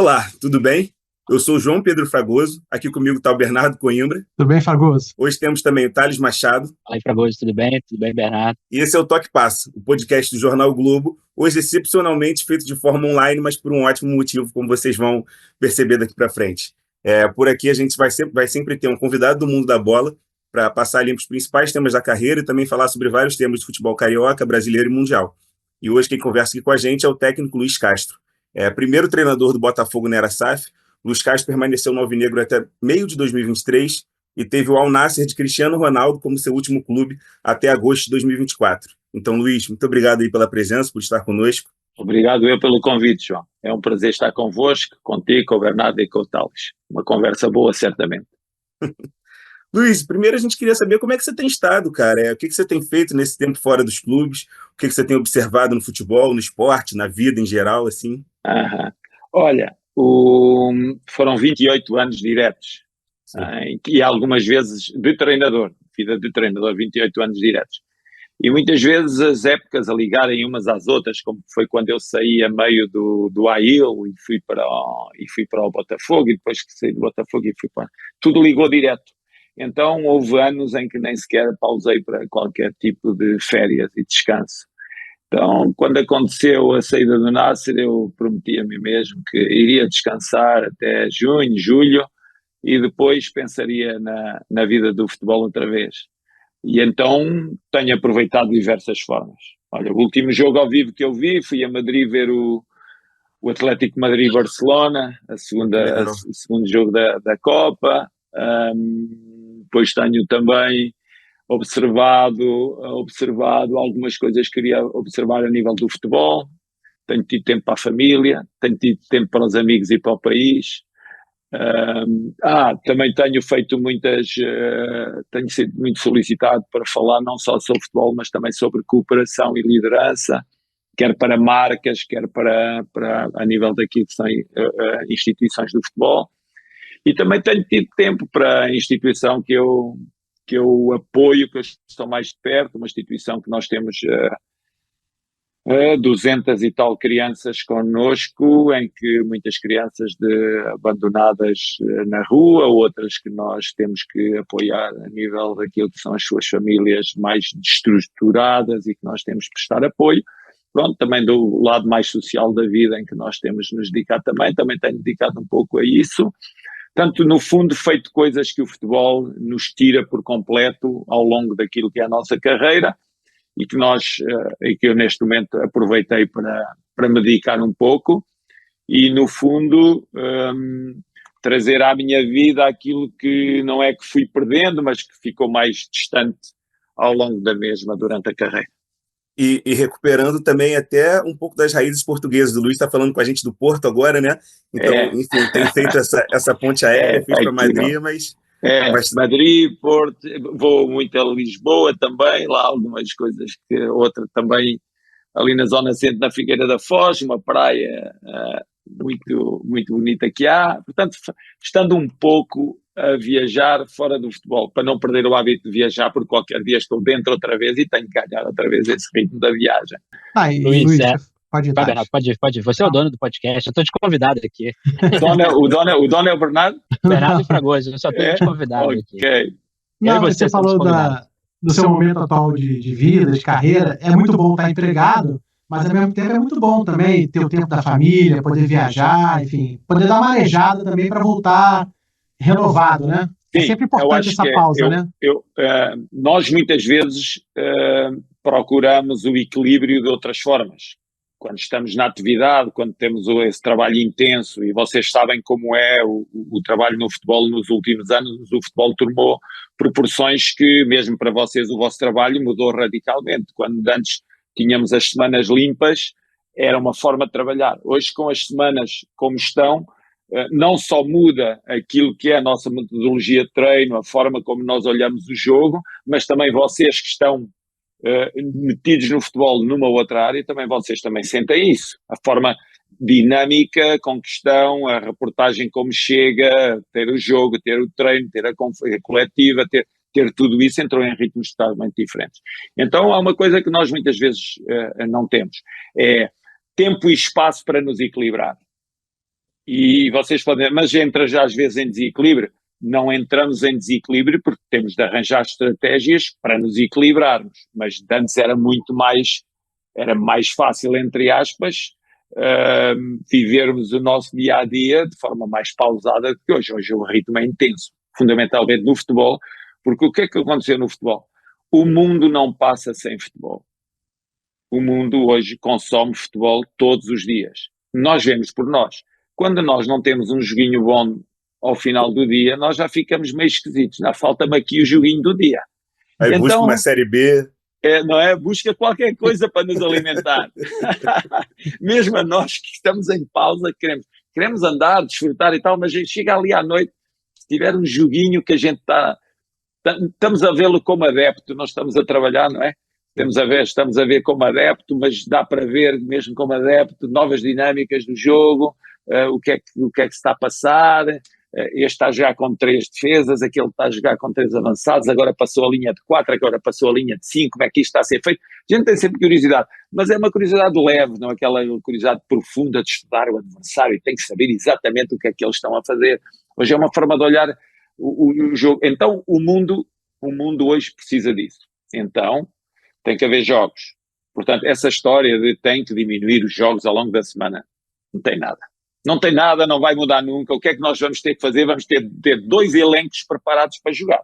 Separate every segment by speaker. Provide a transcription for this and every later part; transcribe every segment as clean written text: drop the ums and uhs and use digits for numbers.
Speaker 1: Olá, tudo bem? Eu sou o João Pedro Fragoso, aqui comigo está o Bernardo Coimbra.
Speaker 2: Tudo bem, Fragoso?
Speaker 1: Hoje temos também o Thales Machado.
Speaker 3: Fala aí, Fragoso, tudo bem? Tudo bem, Bernardo?
Speaker 1: E esse é o Toque Passa, o podcast do Jornal Globo, hoje excepcionalmente feito de forma online, mas por um ótimo motivo, como vocês vão perceber daqui para frente. Por aqui a gente vai sempre ter um convidado do mundo da bola para passar limpo os principais temas da carreira e também falar sobre vários temas de futebol carioca, brasileiro e mundial. E hoje quem conversa aqui com a gente é o técnico Luiz Castro. Primeiro treinador do Botafogo na era SAF, Luiz Castro permaneceu no Alvinegro até meio de 2023 e teve o Al Nassr de Cristiano Ronaldo como seu último clube até agosto de 2024. Então, Luiz, muito obrigado aí pela presença, por estar conosco.
Speaker 4: Obrigado eu pelo convite, João. É um prazer estar convosco, contigo, com o Bernardo e com o Thales. Uma conversa boa, certamente.
Speaker 1: Luiz, primeiro a gente queria saber como é que você tem estado, cara. O que você tem feito nesse tempo fora dos clubes? O que você tem observado no futebol, no esporte, na vida em geral, assim?
Speaker 4: Olha, foram 28 anos diretos, e algumas vezes de treinador, vida de treinador, 28 anos diretos. E muitas vezes as épocas a ligarem umas às outras, como foi quando eu saí a meio do AIL e fui para o Botafogo, e depois que saí do Botafogo e fui para... Tudo ligou direto. Então houve anos em que nem sequer pausei para qualquer tipo de férias e descanso. Então, quando aconteceu a saída do Nassr, eu prometi a mim mesmo que iria descansar até junho, julho, e depois pensaria na vida do futebol outra vez. E então tenho aproveitado de diversas formas. Olha, o último jogo ao vivo que eu vi, fui a Madrid ver o Atlético Madrid-Barcelona, o segundo jogo da Copa. Depois tenho também observado algumas coisas que queria observar a nível do futebol. Tenho tido tempo para a família, tenho tido tempo para os amigos e para o país. Também tenho feito tenho sido muito solicitado para falar não só sobre futebol, mas também sobre cooperação e liderança, quer para marcas, quer para a nível daquilo que são instituições do futebol. E também tenho tido tempo para a instituição que eu apoio, que eu estou mais de perto, uma instituição que nós temos 200 e tal crianças connosco, em que muitas crianças abandonadas na rua, outras que nós temos que apoiar a nível daquilo que são as suas famílias mais destruturadas e que nós temos que prestar apoio. Pronto, também do lado mais social da vida, em que nós temos nos dedicado também tenho dedicado um pouco a isso. Portanto, no fundo, feito coisas que o futebol nos tira por completo ao longo daquilo que é a nossa carreira e que eu neste momento aproveitei para me dedicar um pouco e, no fundo, trazer à minha vida aquilo que não é que fui perdendo, mas que ficou mais distante ao longo da mesma durante a carreira.
Speaker 1: E recuperando também até um pouco das raízes portuguesas. O Luiz está falando com a gente do Porto agora, né? Então, enfim, tem feito essa ponte aérea, fez para Madrid, mas...
Speaker 4: Madrid, Porto, vou muito a Lisboa também, lá algumas coisas, outra também ali na zona centro, na Figueira da Foz, uma praia muito, muito bonita que há. Portanto, estando um pouco a viajar fora do futebol, para não perder o hábito de viajar, porque qualquer dia estou dentro outra vez e tenho que ganhar outra vez esse ritmo da viagem.
Speaker 2: Luiz, pode ir.
Speaker 3: Vai, Bernardo, pode ir. Você é o dono do podcast, eu estou te convidado aqui.
Speaker 4: O dono é o Bernardo?
Speaker 3: Bernardo e Fragoso, eu só tenho te convidado aqui.
Speaker 2: Não, você falou do seu momento atual de vida, de carreira. É muito bom estar empregado, mas ao mesmo tempo é muito bom também ter o tempo da família, poder viajar, enfim, poder dar uma arejada também para voltar renovado, né?
Speaker 4: Sim,
Speaker 2: é sempre importante essa pausa, né?
Speaker 4: Nós muitas vezes procuramos o equilíbrio de outras formas. Quando estamos na atividade, quando temos esse trabalho intenso, e vocês sabem como é o trabalho no futebol nos últimos anos, o futebol tomou proporções que, mesmo para vocês, o vosso trabalho mudou radicalmente. Quando antes tínhamos as semanas limpas, era uma forma de trabalhar. Hoje, com as semanas como estão, não só muda aquilo que é a nossa metodologia de treino, a forma como nós olhamos o jogo, mas também vocês que estão metidos no futebol numa outra área, também vocês também sentem isso. A forma dinâmica com que estão, a reportagem como chega, ter o jogo, ter o treino, ter a coletiva, ter tudo isso entrou em ritmos totalmente diferentes. Então há uma coisa que nós muitas vezes não temos, é tempo e espaço para nos equilibrar. E vocês podem, mas entra já às vezes em desequilíbrio. Não entramos em desequilíbrio porque temos de arranjar estratégias para nos equilibrarmos, mas antes era mais fácil, entre aspas, vivermos o nosso dia a dia de forma mais pausada do que hoje. Hoje o ritmo é intenso, fundamentalmente no futebol, porque o que é que aconteceu no futebol? O mundo não passa sem futebol. O mundo hoje consome futebol todos os dias. Nós vemos por nós. Quando nós não temos um joguinho bom ao final do dia, nós já ficamos meio esquisitos. Falta-me aqui o joguinho do dia.
Speaker 1: Aí então, busca uma Série B.
Speaker 4: Não é? Busca qualquer coisa para nos alimentar. Mesmo a nós que estamos em pausa, queremos andar, desfrutar e tal, mas chega ali à noite, se tiver um joguinho que a gente estamos a vê-lo como adepto, não estamos a trabalhar, não é? Estamos a ver como adepto, mas dá para ver mesmo como adepto novas dinâmicas do jogo, o que é que se está a passar. Este está a jogar com 3 defesas, aquele está a jogar com 3 avançados, agora passou a linha de 4, agora passou a linha de 5, como é que isto está a ser feito? A gente tem sempre curiosidade, mas é uma curiosidade leve, não é aquela curiosidade profunda de estudar o adversário e tem que saber exatamente o que é que eles estão a fazer. Hoje é uma forma de olhar o jogo. Então o mundo hoje precisa disso. Então tem que haver jogos. Portanto, essa história de tem que diminuir os jogos ao longo da semana, não tem nada. Não tem nada, não vai mudar nunca. O que é que nós vamos ter que fazer? Vamos ter 2 elencos preparados para jogar.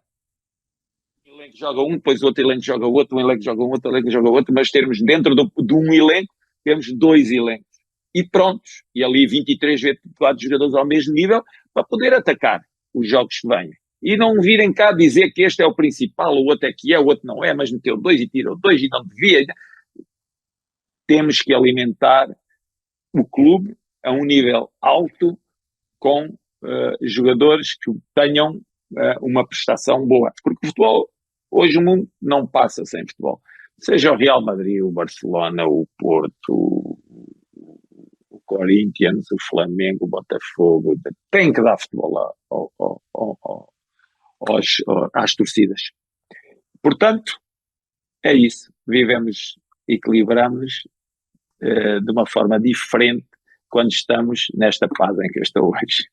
Speaker 4: Um elenco joga um, depois outro elenco joga outro, um elenco joga um, outro elenco joga outro, mas termos dentro de um elenco, temos 2 elencos. E prontos. E ali 23, 24 jogadores ao mesmo nível para poder atacar os jogos que vêm. E não virem cá dizer que este é o principal, o outro é que é, o outro não é, mas meteu 2 e tirou 2 e não devia. Temos que alimentar o clube a um nível alto com jogadores que tenham uma prestação boa. Porque o futebol, hoje o mundo não passa sem futebol. Seja o Real Madrid, o Barcelona, o Porto, o Corinthians, o Flamengo, o Botafogo, tem que dar futebol às torcidas. Portanto, é isso. Equilibramos de uma forma diferente quando estamos nesta fase em que eu estou hoje.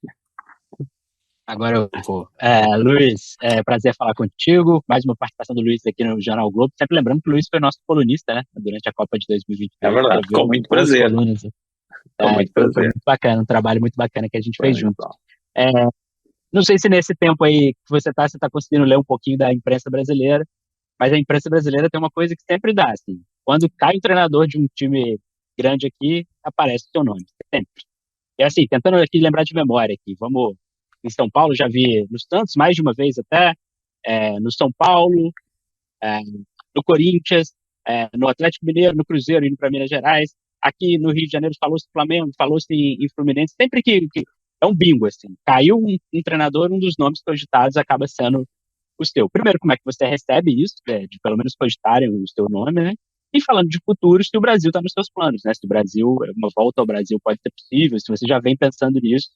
Speaker 3: Agora eu vou. Luiz, prazer falar contigo. Mais uma participação do Luiz aqui no Jornal Globo. Sempre lembrando que o Luiz foi nosso colunista, né? Durante a Copa de 2022.
Speaker 4: É verdade, com muito prazer. Com muito prazer.
Speaker 3: Foi muito bacana, um trabalho muito bacana que a gente fez junto. Não sei se nesse tempo aí que você tá conseguindo ler um pouquinho da imprensa brasileira, mas a imprensa brasileira tem uma coisa que sempre dá, assim. Quando cai o treinador de um time grande aqui, aparece o seu nome, sempre. E assim, tentando aqui lembrar de memória aqui, vamos... Em São Paulo, já vi nos Santos, mais de uma vez até, no São Paulo, no Corinthians, no Atlético Mineiro, no Cruzeiro, indo para Minas Gerais. Aqui no Rio de Janeiro falou-se Flamengo, falou-se em Fluminense, sempre que é um bingo, assim. Caiu um treinador, um dos nomes cogitados acaba sendo o seu. Primeiro, como é que você recebe isso, de pelo menos cogitarem o seu nome, né? E falando de futuro, se o Brasil está nos seus planos, né? Se o Brasil, uma volta ao Brasil pode ser possível, se você já vem pensando nisso,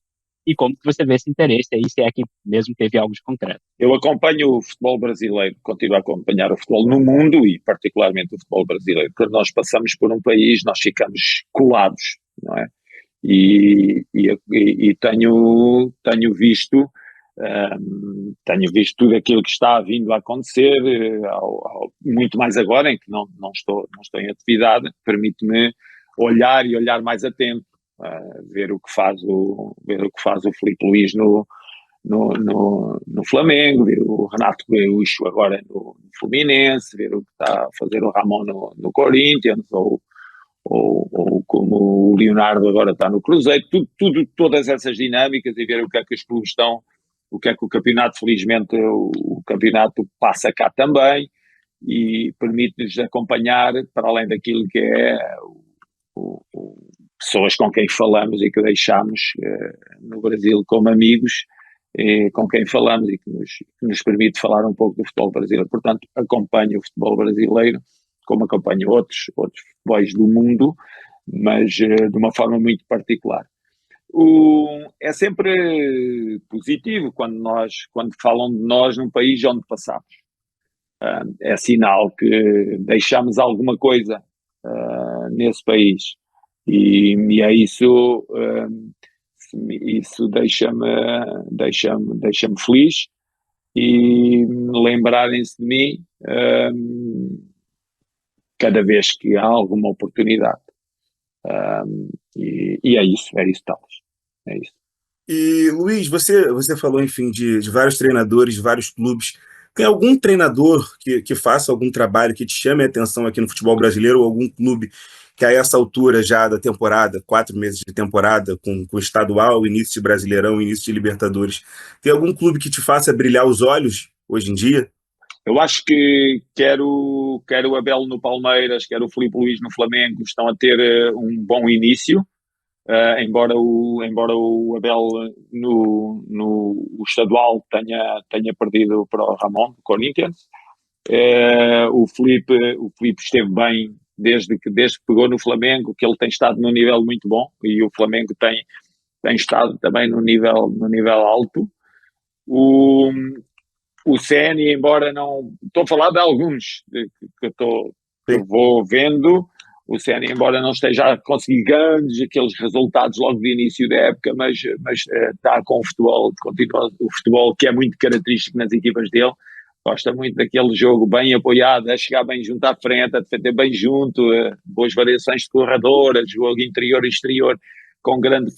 Speaker 3: e como que você vê esse interesse aí, se é que mesmo teve algo de concreto?
Speaker 4: Eu acompanho o futebol brasileiro, continuo a acompanhar o futebol no mundo e particularmente o futebol brasileiro. Quando nós passamos por um país, nós ficamos colados, não é? E tenho visto tudo aquilo que está vindo a acontecer, muito mais agora em que não estou em atividade, permite-me olhar mais atento. Ver o que faz o Filipe Luís no Flamengo, ver o Renato Gaúcho agora no Fluminense, ver o que está a fazer o Ramon no Corinthians, ou como o Leonardo agora está no Cruzeiro, todas essas dinâmicas, e ver o que é que os clubes estão, o que é que o campeonato, felizmente o campeonato passa cá também, e permite-nos acompanhar para além daquilo que é pessoas com quem falamos e que deixamos no Brasil como amigos, com quem falamos e que nos permite falar um pouco do futebol brasileiro. Portanto, acompanho o futebol brasileiro, como acompanho outros futebols do mundo, mas de uma forma muito particular. É sempre positivo quando falam de nós num país onde passamos. É sinal que deixamos alguma coisa nesse país. E é isso, isso deixa-me feliz, e lembrarem-se de mim cada vez que há alguma oportunidade. E é isso, Thales. É isso.
Speaker 1: E, Luiz, você falou, enfim, de vários treinadores, de vários clubes. Tem algum treinador que faça algum trabalho que te chame a atenção aqui no futebol brasileiro, ou algum clube que a essa altura já da temporada, 4 meses de temporada, com estadual, início de Brasileirão, início de Libertadores, tem algum clube que te faça brilhar os olhos hoje em dia?
Speaker 4: Eu acho que quer o Abel no Palmeiras, quer o Filipe Luís no Flamengo, estão a ter um bom início. Embora o Abel no estadual tenha perdido para o Ramon, do Corinthians, o Filipe esteve bem desde que pegou no Flamengo, que ele tem estado num nível muito bom, e o Flamengo tem estado também no nível alto. O CN, embora não... Estou a falar de alguns que eu vou vendo. O CN, embora não esteja a conseguir grandes aqueles resultados logo de início da época, mas está com o futebol, continua o futebol que é muito característico nas equipas dele. Gosta muito daquele jogo bem apoiado, a chegar bem junto à frente, a defender bem junto, boas variações de corredor, jogo interior e exterior com grande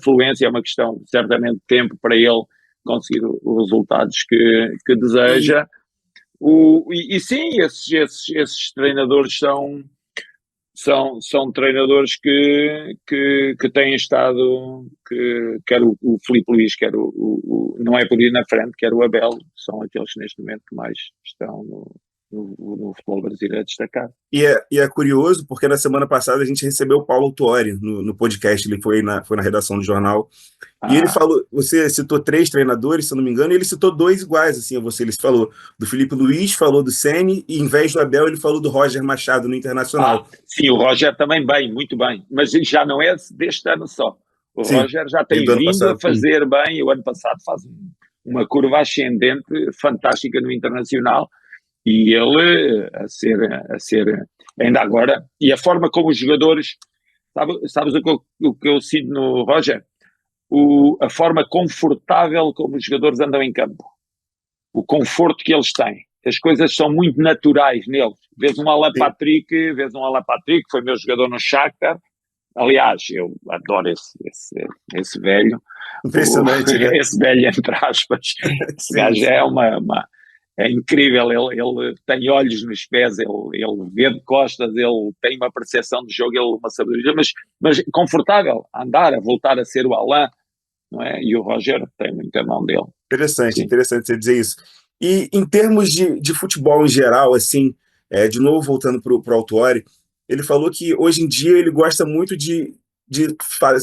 Speaker 4: fluência. É uma questão, certamente, de tempo para ele conseguir os resultados que deseja. E sim, esses treinadores são treinadores que têm estado, quer o Filipe Luís, quer não é por ir na frente, quer o Abel, são aqueles neste momento que mais estão no futebol brasileiro a destacar.
Speaker 1: E é curioso, porque na semana passada a gente recebeu o Paulo Tuori no podcast, ele foi na redação do jornal, e ele falou, você citou 3 treinadores, se eu não me engano, e ele citou 2 iguais, assim, a você. Ele falou do Filipe Luís, falou do Ceni, e em vez do Abel ele falou do Roger Machado no Internacional.
Speaker 4: Sim, o Roger também muito bem, mas já não é deste ano só. O
Speaker 1: Sim,
Speaker 4: Roger já tem vindo a fazer bem. O ano passado faz uma curva ascendente fantástica no Internacional, e ele a ser ainda agora, e a forma como os jogadores, sabes o que eu sinto no Roger? A forma confortável como os jogadores andam em campo, o conforto que eles têm, as coisas são muito naturais neles. Vês um Alan Patrick, foi meu jogador no Shakhtar. Aliás, eu adoro esse velho.
Speaker 1: Impressionante, né?
Speaker 4: Esse velho, entre aspas. Esse gajo é incrível. Ele tem olhos nos pés, ele vê de costas, ele tem uma percepção de jogo, uma sabedoria, mas confortável a andar, a voltar a ser o Alan, não é? E o Roger tem muita mão dele.
Speaker 1: Interessante você dizer isso. E em termos de futebol em geral, assim, de novo voltando para o Autuori, ele falou que hoje em dia ele gosta muito de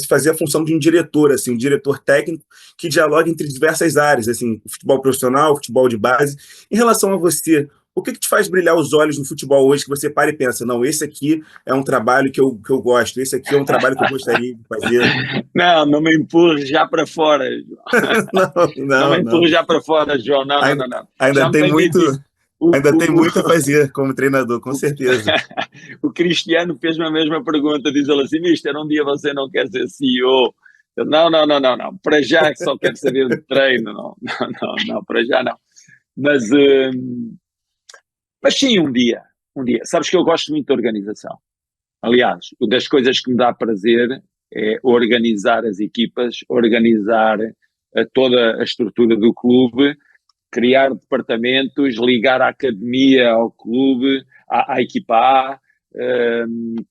Speaker 1: fazer a função de um diretor, assim, um diretor técnico que dialoga entre diversas áreas, assim, futebol profissional, futebol de base. Em relação a você, o que te faz brilhar os olhos no futebol hoje, que você para e pensa, não, esse aqui é um trabalho que eu gosto, esse aqui é um trabalho que eu gostaria de fazer?
Speaker 4: Não me empurre já para fora, João. Não me empurre já para fora, João. Não.
Speaker 1: Ainda tem muito a fazer como treinador, com certeza.
Speaker 4: O Cristiano fez-me a mesma pergunta, diz ele assim, mister, um dia você não quer ser CEO? Eu, não, para já só quero saber de treino, não, para já não. Mas sim, um dia, sabes que eu gosto muito de organização. Aliás, uma das coisas que me dá prazer é organizar as equipas, organizar toda a estrutura do clube, criar departamentos, ligar a academia ao clube, à equipa A,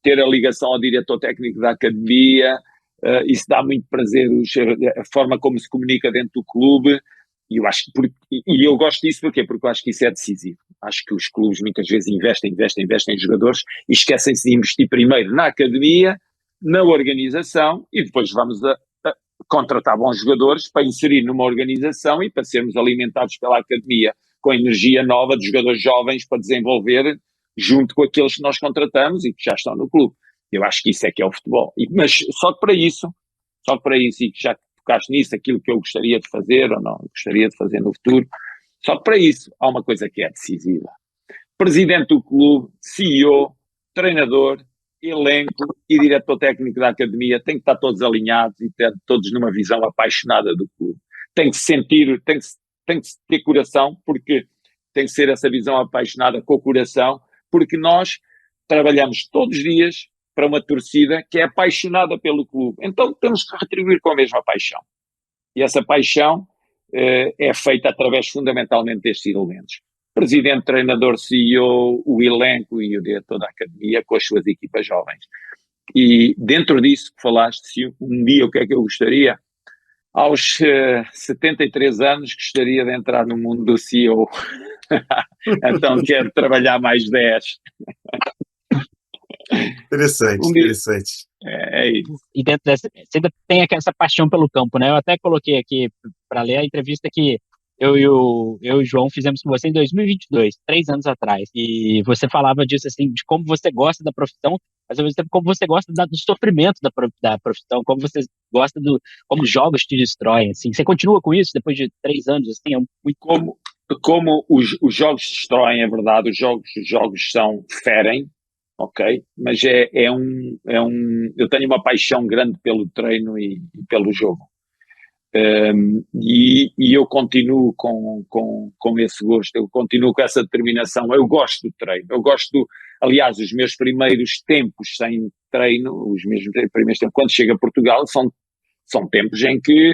Speaker 4: ter a ligação ao diretor técnico da academia. Isso dá muito prazer, a forma como se comunica dentro do clube. E eu gosto disso porque eu acho que isso é decisivo. Acho que os clubes muitas vezes investem em jogadores e esquecem-se de investir primeiro na academia, na organização, e depois vamos a contratar bons jogadores para inserir numa organização e para sermos alimentados pela academia com energia nova de jogadores jovens para desenvolver junto com aqueles que nós contratamos e que já estão no clube. Eu acho que isso é que é o futebol. Mas só para isso, e que já tocaste nisso, aquilo que eu gostaria de fazer ou não gostaria de fazer no futuro, só para isso há uma coisa que é decisiva. Presidente do clube, CEO, treinador elenco e diretor técnico da academia têm que estar todos alinhados e ter todos numa visão apaixonada do clube. Tem que sentir, tem que ter coração, porque tem que ser essa visão apaixonada com o coração, porque nós trabalhamos todos os dias para uma torcida que é apaixonada pelo clube. Então temos que retribuir com a mesma paixão. E essa paixão é feita através fundamentalmente destes elementos. Presidente, treinador, CEO, o elenco e o diretor da academia com as suas equipas jovens. E dentro disso que falaste, se um dia o que é que eu gostaria? Aos 73 anos gostaria de entrar no mundo do CEO. Então quero trabalhar mais 10.
Speaker 1: Interessante, interessante.
Speaker 4: É isso.
Speaker 3: E dentro dessa, você ainda tem essa paixão pelo campo, né? Eu até coloquei aqui para ler a entrevista que eu e o João fizemos com você em 2022, 3 anos atrás. E você falava disso, assim, de como você gosta da profissão, mas ao mesmo tempo como você gosta do sofrimento da profissão, como você gosta como jogos te destroem, assim. Você continua com isso depois de 3 anos, assim? É muito...
Speaker 4: Como os jogos destroem, é verdade, os jogos ferem, ok? Mas eu tenho uma paixão grande pelo treino e pelo jogo. E eu continuo com esse gosto, eu continuo com essa determinação. Eu gosto do treino, aliás, os meus primeiros tempos sem treino, os meus primeiros tempos, quando chego a Portugal, são tempos em que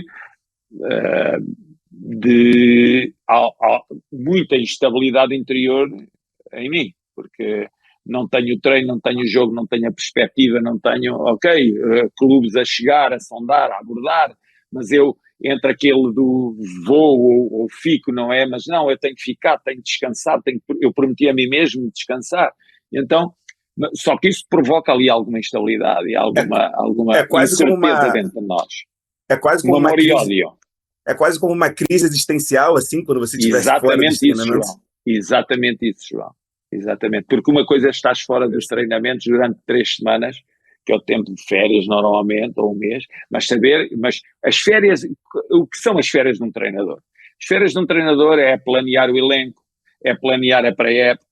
Speaker 4: há muita instabilidade interior em mim, porque não tenho treino, não tenho jogo, não tenho a perspectiva, não tenho, clubes a chegar, a sondar, a abordar, mas eu, entre aquele do vou ou fico, não é? Mas não, eu tenho que ficar, tenho que descansar, eu prometi a mim mesmo descansar. Então, só que isso provoca ali alguma instabilidade e alguma incerteza dentro de nós.
Speaker 1: É quase como uma crise. É quase como uma crise existencial, assim, quando você estiver fora dos treinamentos.
Speaker 4: Exatamente isso, João. Exatamente. Porque uma coisa é estar fora dos treinamentos durante 3 semanas, que é o tempo de férias normalmente, ou um mês, mas as férias, o que são as férias de um treinador? As férias de um treinador é planear o elenco, é planear a pré-época,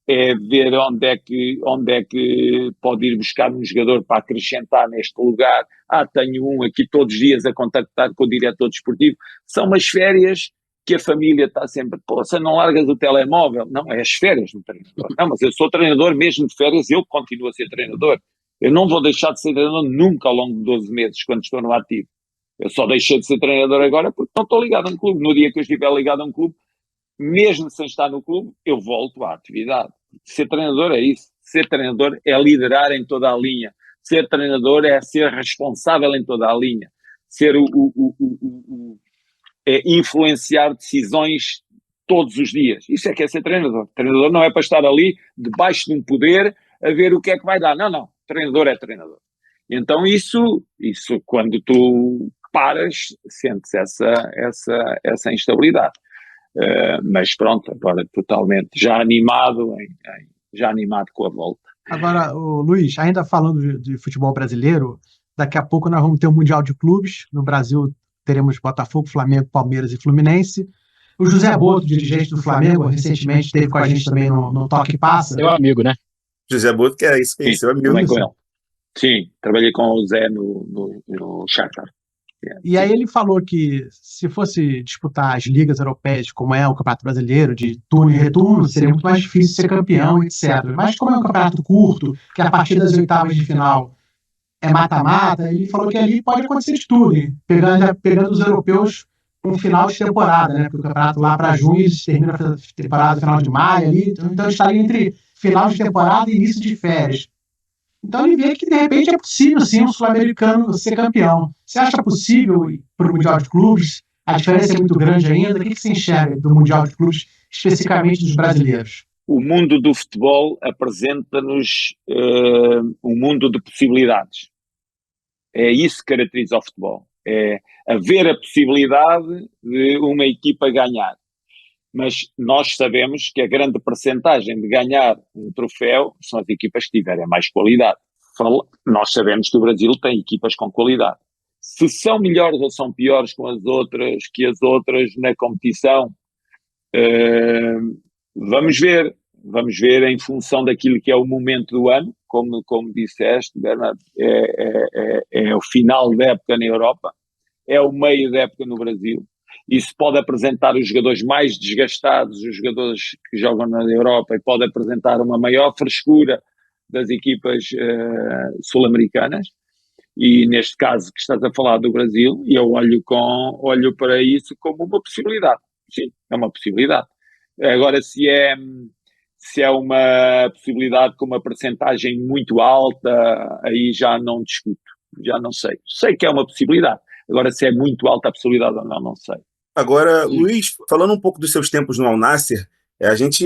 Speaker 4: é ver onde é que pode ir buscar um jogador para acrescentar neste lugar. Tenho um aqui todos os dias a contactar com o diretor desportivo. São umas férias que a família está sempre, você não largas o telemóvel. Não, é as férias do treinador. Não, mas eu sou treinador mesmo de férias, eu continuo a ser treinador. Eu não vou deixar de ser treinador nunca ao longo de 12 meses, quando estou no ativo. Eu só deixei de ser treinador agora porque não estou ligado a um clube. No dia que eu estiver ligado a um clube, mesmo sem estar no clube, eu volto à atividade. Ser treinador é isso. Ser treinador é liderar em toda a linha. Ser treinador é ser responsável em toda a linha. Ser é influenciar decisões todos os dias. Isso é que é ser treinador. Treinador não é para estar ali debaixo de um poder a ver o que é que vai dar. Não. Treinador é treinador. Então isso quando tu paras, sentes essa instabilidade. Mas pronto, agora totalmente já animado com a volta.
Speaker 2: Agora, Luiz, ainda falando de futebol brasileiro, daqui a pouco nós vamos ter um Mundial de Clubes. No Brasil teremos Botafogo, Flamengo, Palmeiras e Fluminense. O José Boto, dirigente do Flamengo, recentemente esteve com a gente também no Toque Passa.
Speaker 3: Seu amigo, né?
Speaker 1: José Boto, que é isso, seu amigo.
Speaker 4: Também com ele. Sim, trabalhei com o Zé no Shakhtar.
Speaker 2: E aí ele falou que se fosse disputar as ligas europeias, como é o Campeonato Brasileiro, de turno e retorno, seria muito mais difícil ser campeão, etc. Mas como é um campeonato curto, que a partir das oitavas de final é mata-mata, ele falou que ali pode acontecer de tudo, hein? Pegando os europeus um final de temporada, né? Porque o campeonato lá para junho eles terminam a temporada no final de maio ali, então estaria entre final de temporada e início de férias. Então ele vê que, de repente, é possível, sim, um sul-americano ser campeão. Você acha possível para o Mundial de Clubes? A diferença é muito grande ainda. O que você enxerga do Mundial de Clubes, especificamente dos brasileiros?
Speaker 4: O mundo do futebol apresenta-nos um mundo de possibilidades. É isso que caracteriza o futebol. É haver a possibilidade de uma equipa ganhar. Mas nós sabemos que a grande percentagem de ganhar um troféu são as equipas que tiverem mais qualidade. Nós sabemos que o Brasil tem equipas com qualidade. Se são melhores ou são piores que as outras na competição, vamos ver em função daquilo que é o momento do ano, como disseste, Bernardo, é o final da época na Europa, é o meio da época no Brasil. Isso pode apresentar os jogadores mais desgastados, os jogadores que jogam na Europa, e pode apresentar uma maior frescura das equipas sul-americanas. E neste caso que estás a falar do Brasil, eu olho para isso como uma possibilidade. Sim, é uma possibilidade. Agora, se é uma possibilidade com uma percentagem muito alta, aí já não discuto, já não sei. Sei que é uma possibilidade. Agora, se é muito alta a possibilidade ou não, não sei.
Speaker 1: Agora, Luiz, falando um pouco dos seus tempos no Al Nassr, a gente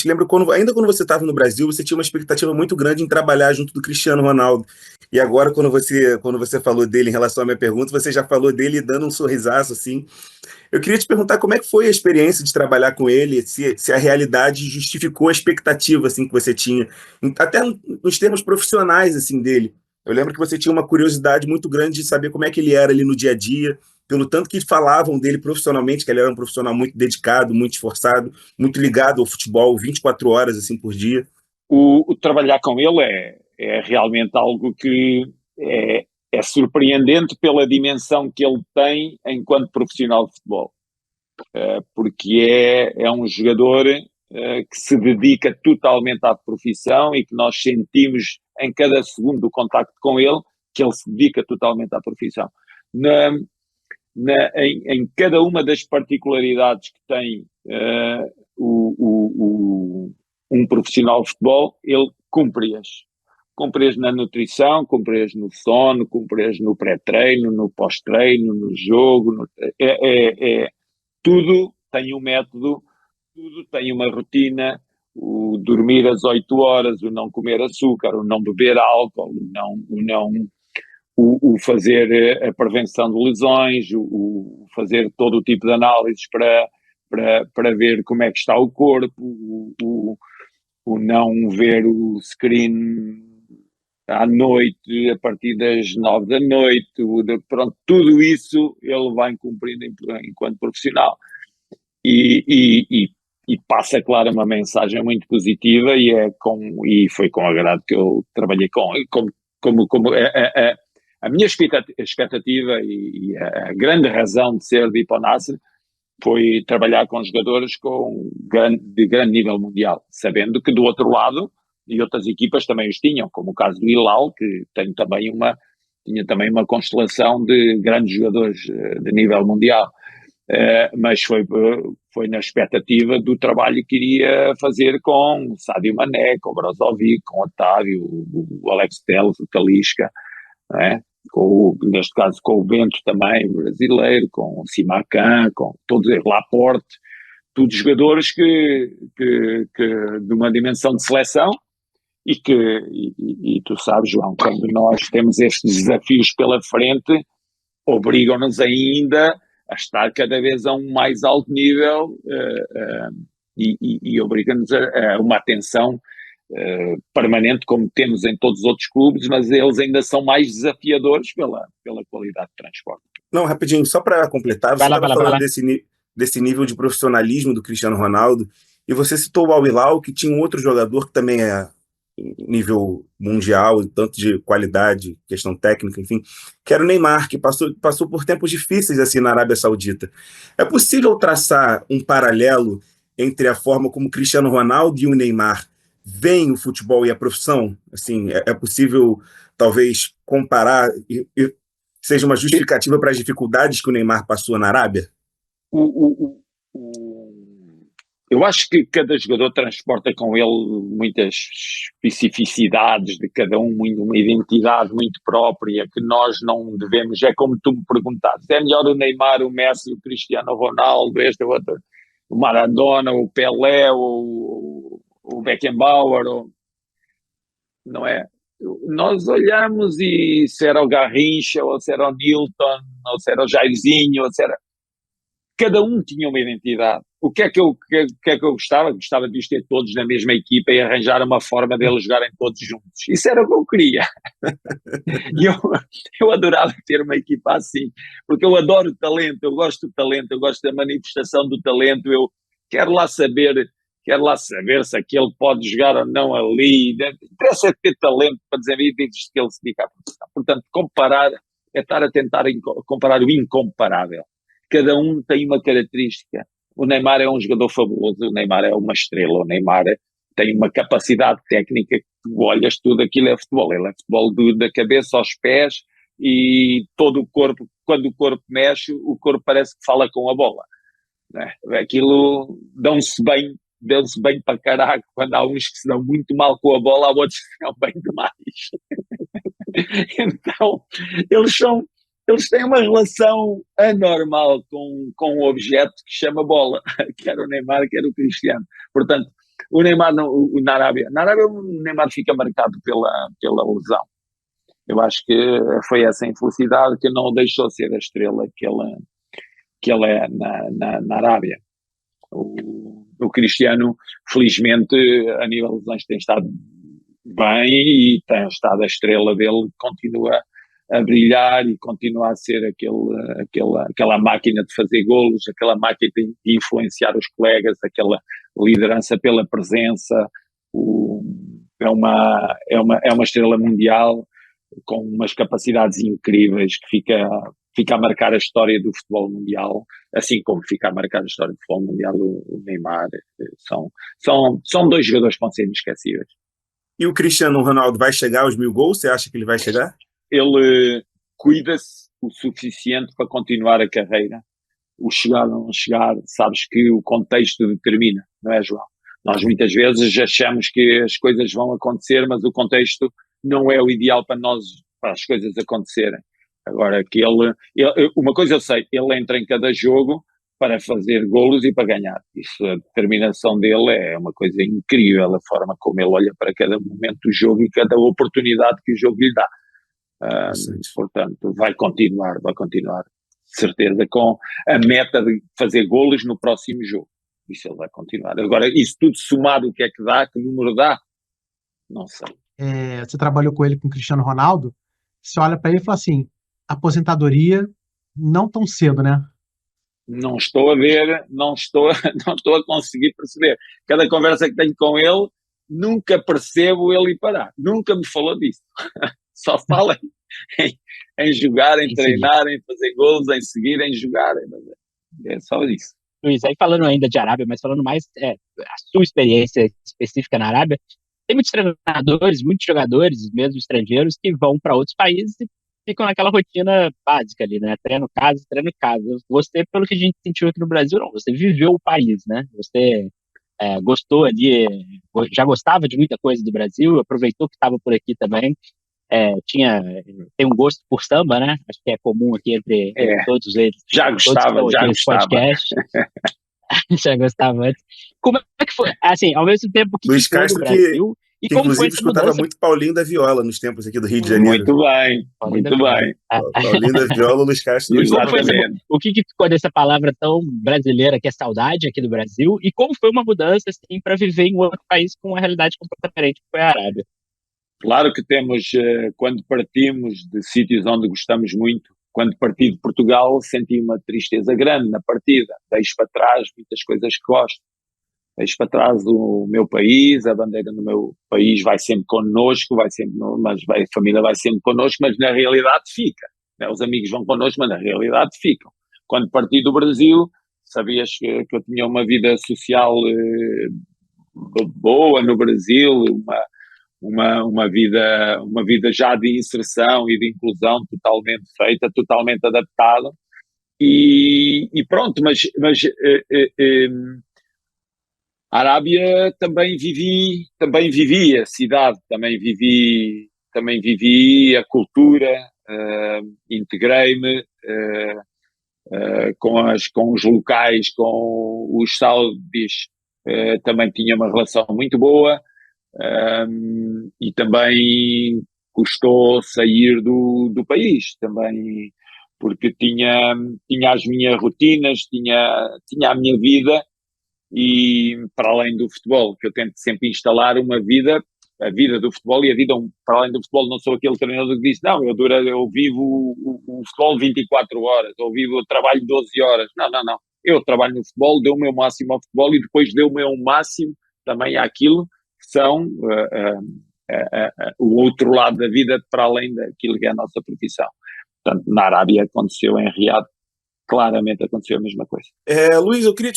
Speaker 1: lembra ainda quando você estava no Brasil, você tinha uma expectativa muito grande em trabalhar junto do Cristiano Ronaldo. E agora, quando você falou dele em relação à minha pergunta, você já falou dele dando um sorrisaço, assim. Eu queria te perguntar como é que foi a experiência de trabalhar com ele, se a realidade justificou a expectativa, assim, que você tinha, até nos termos profissionais, assim, dele. Eu lembro que você tinha uma curiosidade muito grande de saber como é que ele era ali no dia a dia, pelo tanto que falavam dele profissionalmente, que ele era um profissional muito dedicado, muito esforçado, muito ligado ao futebol, 24 horas assim por dia.
Speaker 4: O trabalhar com ele é realmente algo que é surpreendente pela dimensão que ele tem enquanto profissional de futebol. Porque é um jogador que se dedica totalmente à profissão e que nós sentimos em cada segundo do contacto com ele que ele se dedica totalmente à profissão. Em cada uma das particularidades que tem um profissional de futebol, ele cumpre-as. Cumpre-as na nutrição, cumpre-as no sono, cumpre-as no pré-treino, no pós-treino, no jogo. Tudo tem um método, tudo tem uma rotina. O dormir às 8 horas, o não comer açúcar, o não beber álcool, o fazer a prevenção de lesões, o fazer todo o tipo de análises para ver como é que está o corpo, o não ver o screen à noite, a partir das 9 da noite, pronto, tudo isso ele vai cumprindo enquanto profissional. E passa, claro, uma mensagem muito positiva e foi com agrado que eu trabalhei como a minha expectativa e a grande razão de ser de ir para o Nassr foi trabalhar com jogadores de grande nível mundial, sabendo que do outro lado, e outras equipas também os tinham, como o caso do Hilal, que tinha também uma constelação de grandes jogadores de nível mundial. Mas foi na expectativa do trabalho que iria fazer com o Sadio Mané, com o Brozovic, com o Otávio, o Alex Telles, o Talisca, não é? Neste caso com o Bento também, brasileiro, com o Simacan, com todos eles, Laporte, todos jogadores que de uma dimensão de seleção e tu sabes, João, quando nós temos estes desafios pela frente, obrigam-nos ainda a estar cada vez a um mais alto nível e obriga-nos a uma atenção permanente, como temos em todos os outros clubes, mas eles ainda são mais desafiadores pela qualidade de transporte.
Speaker 1: Não, rapidinho, só para completar, você estava falando desse nível de profissionalismo do Cristiano Ronaldo, e você citou o Al Hilal, que tinha um outro jogador que também é nível mundial, tanto de qualidade, questão técnica, enfim, que era o Neymar, que passou por tempos difíceis assim na Arábia Saudita. É possível traçar um paralelo entre a forma como o Cristiano Ronaldo e o Neymar veem o futebol e a profissão? Assim, é possível, talvez, comparar e seja uma justificativa para as dificuldades que o Neymar passou na Arábia?
Speaker 4: Eu acho que cada jogador transporta com ele muitas especificidades de cada um, uma identidade muito própria que nós não devemos. É como tu me perguntaste, é melhor o Neymar, o Messi, o Cristiano Ronaldo, este ou outro, o Maradona, o Pelé, o Beckenbauer, não é? Nós olhamos e se era o Garrincha, ou se era o Nilton, ou se era o Jairzinho, ou se era... Cada um tinha uma identidade. O que é que eu gostava? Gostava de os ter todos na mesma equipa e arranjar uma forma deles jogarem todos juntos. Isso era o que eu queria. E eu adorava ter uma equipa assim, porque eu adoro o talento, eu gosto do talento, eu gosto da manifestação do talento, eu quero lá saber quer lá saber se aquele pode jogar ou não ali, interessa ter talento para dizer e diz que ele se dedica à profissão. Portanto, comparar é estar a tentar comparar o incomparável. Cada um tem uma característica. O Neymar é um jogador fabuloso, o Neymar é uma estrela, o Neymar tem uma capacidade técnica que tu olhas tudo, aquilo é futebol, ele é futebol da cabeça aos pés e todo o corpo, quando o corpo mexe, o corpo parece que fala com a bola, né? Aquilo dão-se bem para caraca, quando há uns que se dão muito mal com a bola, há outros que se dão bem demais. Então, eles têm uma relação anormal com um objeto que chama bola, quer o Neymar, quer o Cristiano. Portanto, o Neymar na Arábia, o Neymar fica marcado pela lesão. Eu acho que foi essa infelicidade que não o deixou ser a estrela que ele é na Arábia. O Cristiano, felizmente, a nível de lesões tem estado bem e tem estado a estrela dele, continua a brilhar e continua a ser aquela máquina de fazer golos, aquela máquina de influenciar os colegas, aquela liderança pela presença. É uma estrela mundial com umas capacidades incríveis que fica a marcar a história do futebol mundial, assim como fica a marcar a história do futebol mundial o Neymar. São dois jogadores que vão ser inesquecíveis.
Speaker 1: E o Cristiano Ronaldo vai chegar aos 1000 gols? Você acha que ele vai chegar?
Speaker 4: Ele cuida-se o suficiente para continuar a carreira. O chegar ou não chegar, sabes que o contexto determina, não é, João? Nós muitas vezes achamos que as coisas vão acontecer, mas o contexto não é o ideal para as coisas acontecerem. Agora, que uma coisa eu sei, ele entra em cada jogo para fazer golos e para ganhar. Isso, a determinação dele é uma coisa incrível, a forma como ele olha para cada momento do jogo e cada oportunidade que o jogo lhe dá. Portanto, vai continuar, certeza, com a meta de fazer golos no próximo jogo. Isso ele vai continuar. Agora, isso tudo somado, o que é que dá, que número dá? Não sei.
Speaker 2: Você trabalhou com ele, com o Cristiano Ronaldo, você olha para ele e fala assim, aposentadoria não tão cedo, né?
Speaker 4: Não estou a ver, não estou a conseguir perceber. Cada conversa que tenho com ele, nunca percebo ele ir parar. Nunca me falou disso. Só fala em jogar, em treinar, em fazer gols, em seguir, em jogar. É só isso.
Speaker 3: Luiz, aí falando ainda de Arábia, mas falando mais a sua experiência específica na Arábia, tem muitos treinadores, muitos jogadores, mesmo estrangeiros, que vão para outros países e ficam naquela rotina básica ali, né? Treino casa, treino casa. Você, pelo que a gente sentiu aqui no Brasil, não. Você viveu o país, né? Você gostou ali, já gostava de muita coisa do Brasil, aproveitou que estava por aqui também. Tem um gosto por samba, né? Acho que é comum aqui entre todos eles.
Speaker 4: Já gostava.
Speaker 3: Já gostava antes. Como é que foi? Assim, ao mesmo tempo que
Speaker 1: Luiz
Speaker 3: ficou
Speaker 1: Castro,
Speaker 3: no Brasil,
Speaker 1: que inclusive escutava muito Paulinho da Viola nos tempos aqui do Rio de Janeiro.
Speaker 4: Muito bem.
Speaker 1: Paulinho da Viola, Luiz Castro.
Speaker 3: O que ficou dessa palavra tão brasileira que é saudade aqui do Brasil e como foi uma mudança assim, para viver em outro país com uma realidade completamente diferente, que foi a Arábia?
Speaker 4: Claro que temos, quando partimos de sítios onde gostamos muito, quando parti de Portugal senti uma tristeza grande na partida, deixo para trás muitas coisas que gosto, deixo para trás o meu país, a bandeira do meu país vai sempre connosco, a família vai sempre connosco, mas na realidade fica, né? Os amigos vão connosco, mas na realidade ficam. Quando parti do Brasil, sabias que eu tinha uma vida social boa no Brasil, uma vida já de inserção e de inclusão totalmente feita, totalmente adaptada e pronto, mas a Arábia também vivi a cidade, também vivi a cultura, integrei-me com os locais, com os saudis, também tinha uma relação muito boa. E também custou sair do país também, porque tinha as minhas rotinas, tinha a minha vida e para além do futebol, que eu tento sempre instalar uma vida, a vida do futebol e a vida para além do futebol. Não sou aquele treinador que diz, não, eu vivo o futebol 24 horas, ou vivo o trabalho 12 horas, não, eu trabalho no futebol, dei o meu máximo ao futebol e depois dei o meu máximo também àquilo que são o outro lado da vida para além daquilo que é a nossa profissão. Portanto, na Arábia aconteceu, em Riad, claramente aconteceu a mesma coisa.
Speaker 1: Luiz, eu queria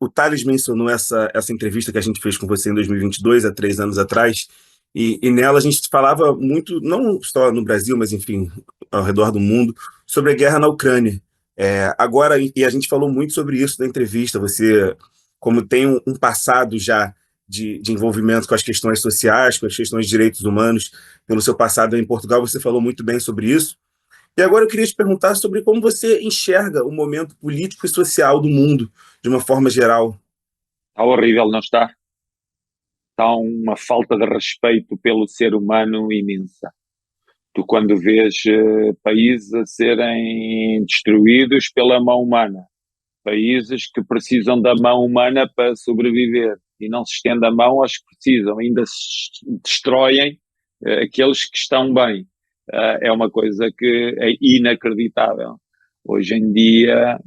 Speaker 1: o Thales mencionou essa entrevista que a gente fez com você em 2022, há 3 anos atrás, e nela a gente falava muito, não só no Brasil, mas enfim, ao redor do mundo, sobre a guerra na Ucrânia. Agora, e a gente falou muito sobre isso na entrevista, você, como tem um passado já de envolvimento com as questões sociais, com as questões de direitos humanos, pelo seu passado em Portugal, você falou muito bem sobre isso. E agora eu queria te perguntar sobre como você enxerga o momento político e social do mundo, de uma forma geral.
Speaker 4: Está horrível, não está? Está uma falta de respeito pelo ser humano imensa. Tu quando vês países a serem destruídos pela mão humana, países que precisam da mão humana para sobreviver e não se estende a mão aos que precisam, ainda se destroem aqueles que estão bem. É uma coisa que é inacreditável. Hoje em dia,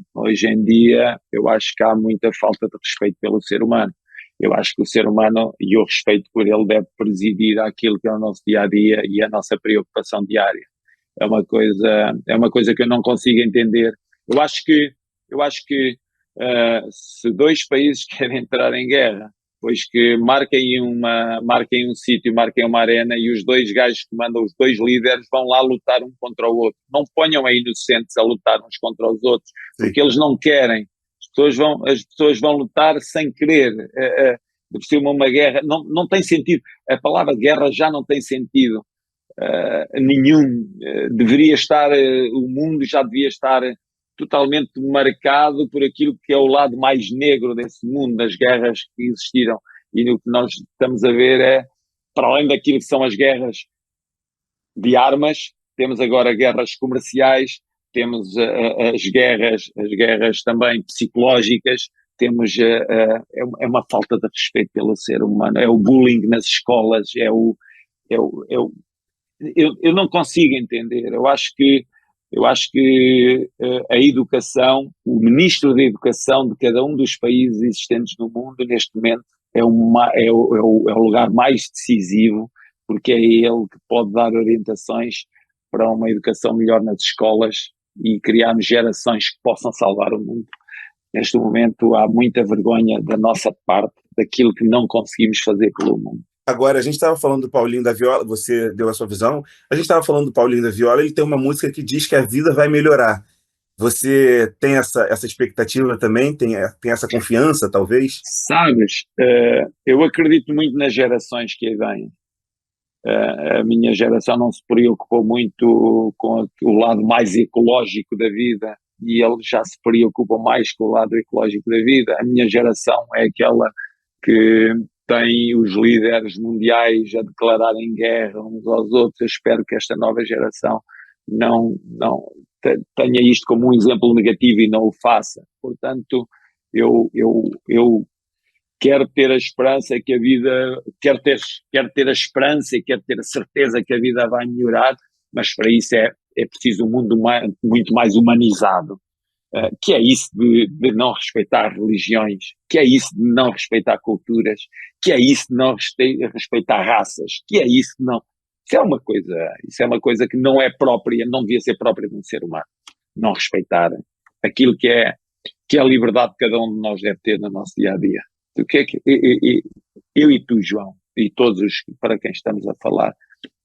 Speaker 4: eu acho que há muita falta de respeito pelo ser humano. Eu acho que o ser humano, e o respeito por ele, deve presidir àquilo que é o nosso dia-a-dia e a nossa preocupação diária. É uma coisa que eu não consigo entender. Eu acho que se dois países querem entrar em guerra, pois que marquem um sítio, marquem uma arena e os dois gajos que mandam, os dois líderes, vão lá lutar um contra o outro. Não ponham a inocentes a lutar uns contra os outros, porque eles não querem. As pessoas vão lutar sem querer. Por cima uma guerra, não tem sentido. A palavra guerra já não tem sentido nenhum. Deveria estar, o mundo já devia estar totalmente marcado por aquilo que é o lado mais negro desse mundo, das guerras que existiram. E o que nós estamos a ver é, para além daquilo que são as guerras de armas, temos agora guerras comerciais, temos as guerras também psicológicas, temos é uma falta de respeito pelo ser humano, é o bullying nas escolas, eu não consigo entender. Eu acho que a educação, o ministro da educação de cada um dos países existentes no mundo neste momento é o lugar mais decisivo, porque é ele que pode dar orientações para uma educação melhor nas escolas e criarmos gerações que possam salvar o mundo. Neste momento há muita vergonha da nossa parte daquilo que não conseguimos fazer pelo mundo.
Speaker 1: Agora, a gente estava falando do Paulinho da Viola, você deu a sua visão, a gente estava falando do Paulinho da Viola, ele tem uma música que diz que a vida vai melhorar. Você tem essa expectativa também? Tem essa confiança, talvez?
Speaker 4: Sabes, eu acredito muito nas gerações que aí vêm. A minha geração não se preocupou muito com o lado mais ecológico da vida e eles já se preocupam mais com o lado ecológico da vida. A minha geração é aquela que tem os líderes mundiais a declararem guerra uns aos outros. Eu espero que esta nova geração não tenha isto como um exemplo negativo e não o faça. Portanto, eu quero ter a esperança que a vida, quero ter a esperança e quero ter a certeza que a vida vai melhorar, mas para isso é preciso um mundo muito mais humanizado, que é isso de não respeitar religiões, que é isso de não respeitar culturas, que é isso de não respeitar raças, que é isso de não... Isso é uma coisa que não é própria, não devia ser própria de um ser humano. Não respeitar aquilo que é a liberdade que cada um de nós deve ter no nosso dia-a-dia. O que é que eu e tu, João, e todos os para quem estamos a falar,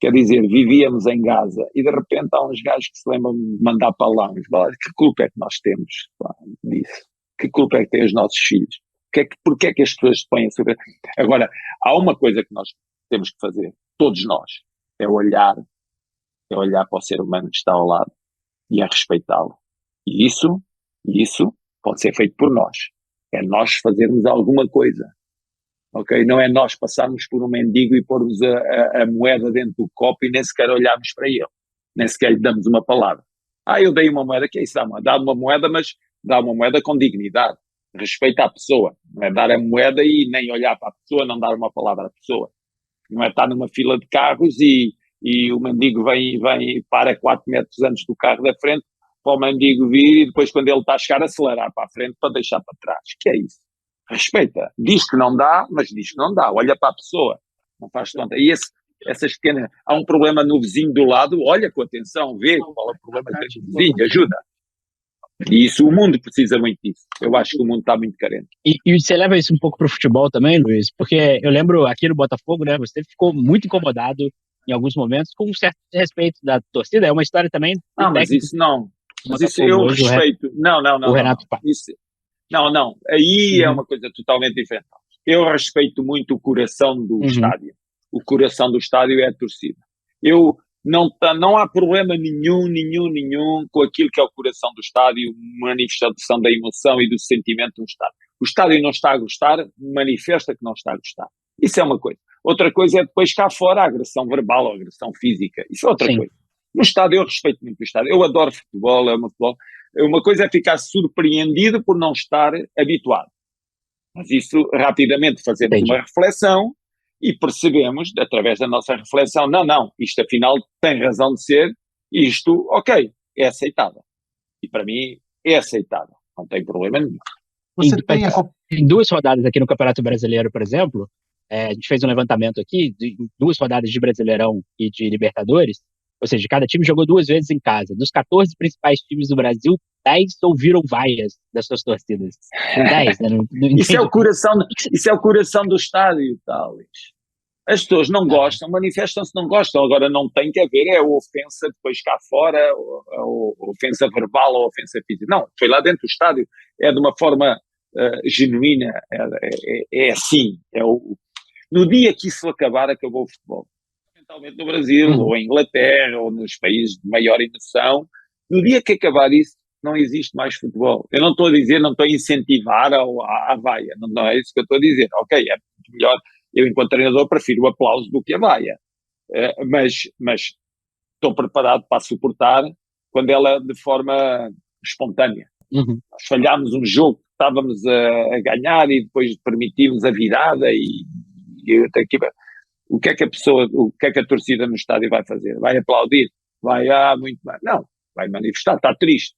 Speaker 4: quer dizer, vivíamos em Gaza e de repente há uns gajos que se lembram de mandar para lá uns balas. Que culpa é que nós temos disso? Que culpa é que têm os nossos filhos? Porquê é que as pessoas se põem a sofrer? Agora, há uma coisa que nós temos que fazer, todos nós, é olhar para o ser humano que está ao lado e a respeitá-lo. E isso pode ser feito por nós. É nós fazermos alguma coisa, ok? Não é nós passarmos por um mendigo e pormos a moeda dentro do copo e nem sequer olharmos para ele, nem sequer lhe damos uma palavra. Eu dei uma moeda, que é isso? Dá uma moeda, mas dá uma moeda com dignidade, respeita a pessoa, não é dar a moeda e nem olhar para a pessoa, não dar uma palavra à pessoa, não é estar numa fila de carros e o mendigo vem para 4 metros antes do carro da frente, para o mendigo vir e depois quando ele está a chegar acelerar para a frente para deixar para trás. Que é isso? Respeita. Diz que não dá, mas diz que não dá. Olha para a pessoa. Não faz tonta. E essas pequenas... Há um problema no vizinho do lado, olha com atenção, vê qual é o problema que tem no vizinho, ajuda. E isso, o mundo precisa muito disso. Eu acho que o mundo está muito carente.
Speaker 3: E você leva isso um pouco para o futebol também, Luiz? Porque eu lembro aqui no Botafogo, né? Você ficou muito incomodado em alguns momentos com um certo respeito da torcida. É uma história também...
Speaker 4: mas isso não. Mas isso eu respeito. Não.
Speaker 3: O Renato Paz.
Speaker 4: Não. Aí é uma coisa totalmente diferente. Eu respeito muito o coração do estádio. O coração do estádio é a torcida. Não há problema nenhum com aquilo que é o coração do estádio, manifestação da emoção e do sentimento do estádio. O estádio não está a gostar, manifesta que não está a gostar. Isso é uma coisa. Outra coisa é depois cá fora a agressão verbal ou a agressão física. Isso é outra coisa. No estádio eu respeito muito o estádio. Eu adoro futebol, futebol. Uma coisa é ficar surpreendido por não estar habituado. Mas isso, rapidamente, fazemos uma reflexão e percebemos, através da nossa reflexão, não, isto afinal tem razão de ser, isto, ok, é aceitável. E para mim é aceitável, não tem problema nenhum.
Speaker 3: Em 2 rodadas aqui no Campeonato Brasileiro, por exemplo, a gente fez um levantamento aqui, de 2 rodadas de Brasileirão e de Libertadores, ou seja, cada time jogou 2 vezes em casa. Dos 14 principais times do Brasil, 10 ouviram vaias das suas torcidas. 10, né?
Speaker 4: Isso é o coração do estádio, Thales. As pessoas não gostam, manifestam-se não gostam. Agora não tem que haver ofensa depois cá fora, ou ofensa verbal ou ofensa física. Não, foi lá dentro do estádio. É de uma forma genuína. É assim. No dia que isso acabar, acabou o futebol. Fundamentalmente no Brasil, ou em Inglaterra, ou nos países de maior emoção. No dia que acabar isso, não existe mais futebol. Eu não estou a dizer, não estou a incentivar a vaia. Não é isso que eu estou a dizer. Ok, é melhor. Eu, enquanto treinador, prefiro o aplauso do que a vaia. Mas estou preparado para suportar quando ela de forma espontânea. Nós falhámos um jogo que estávamos a ganhar e depois permitimos a virada o que é que a torcida no estádio vai fazer? Vai aplaudir? Vai, muito bem. Não, vai manifestar, está triste.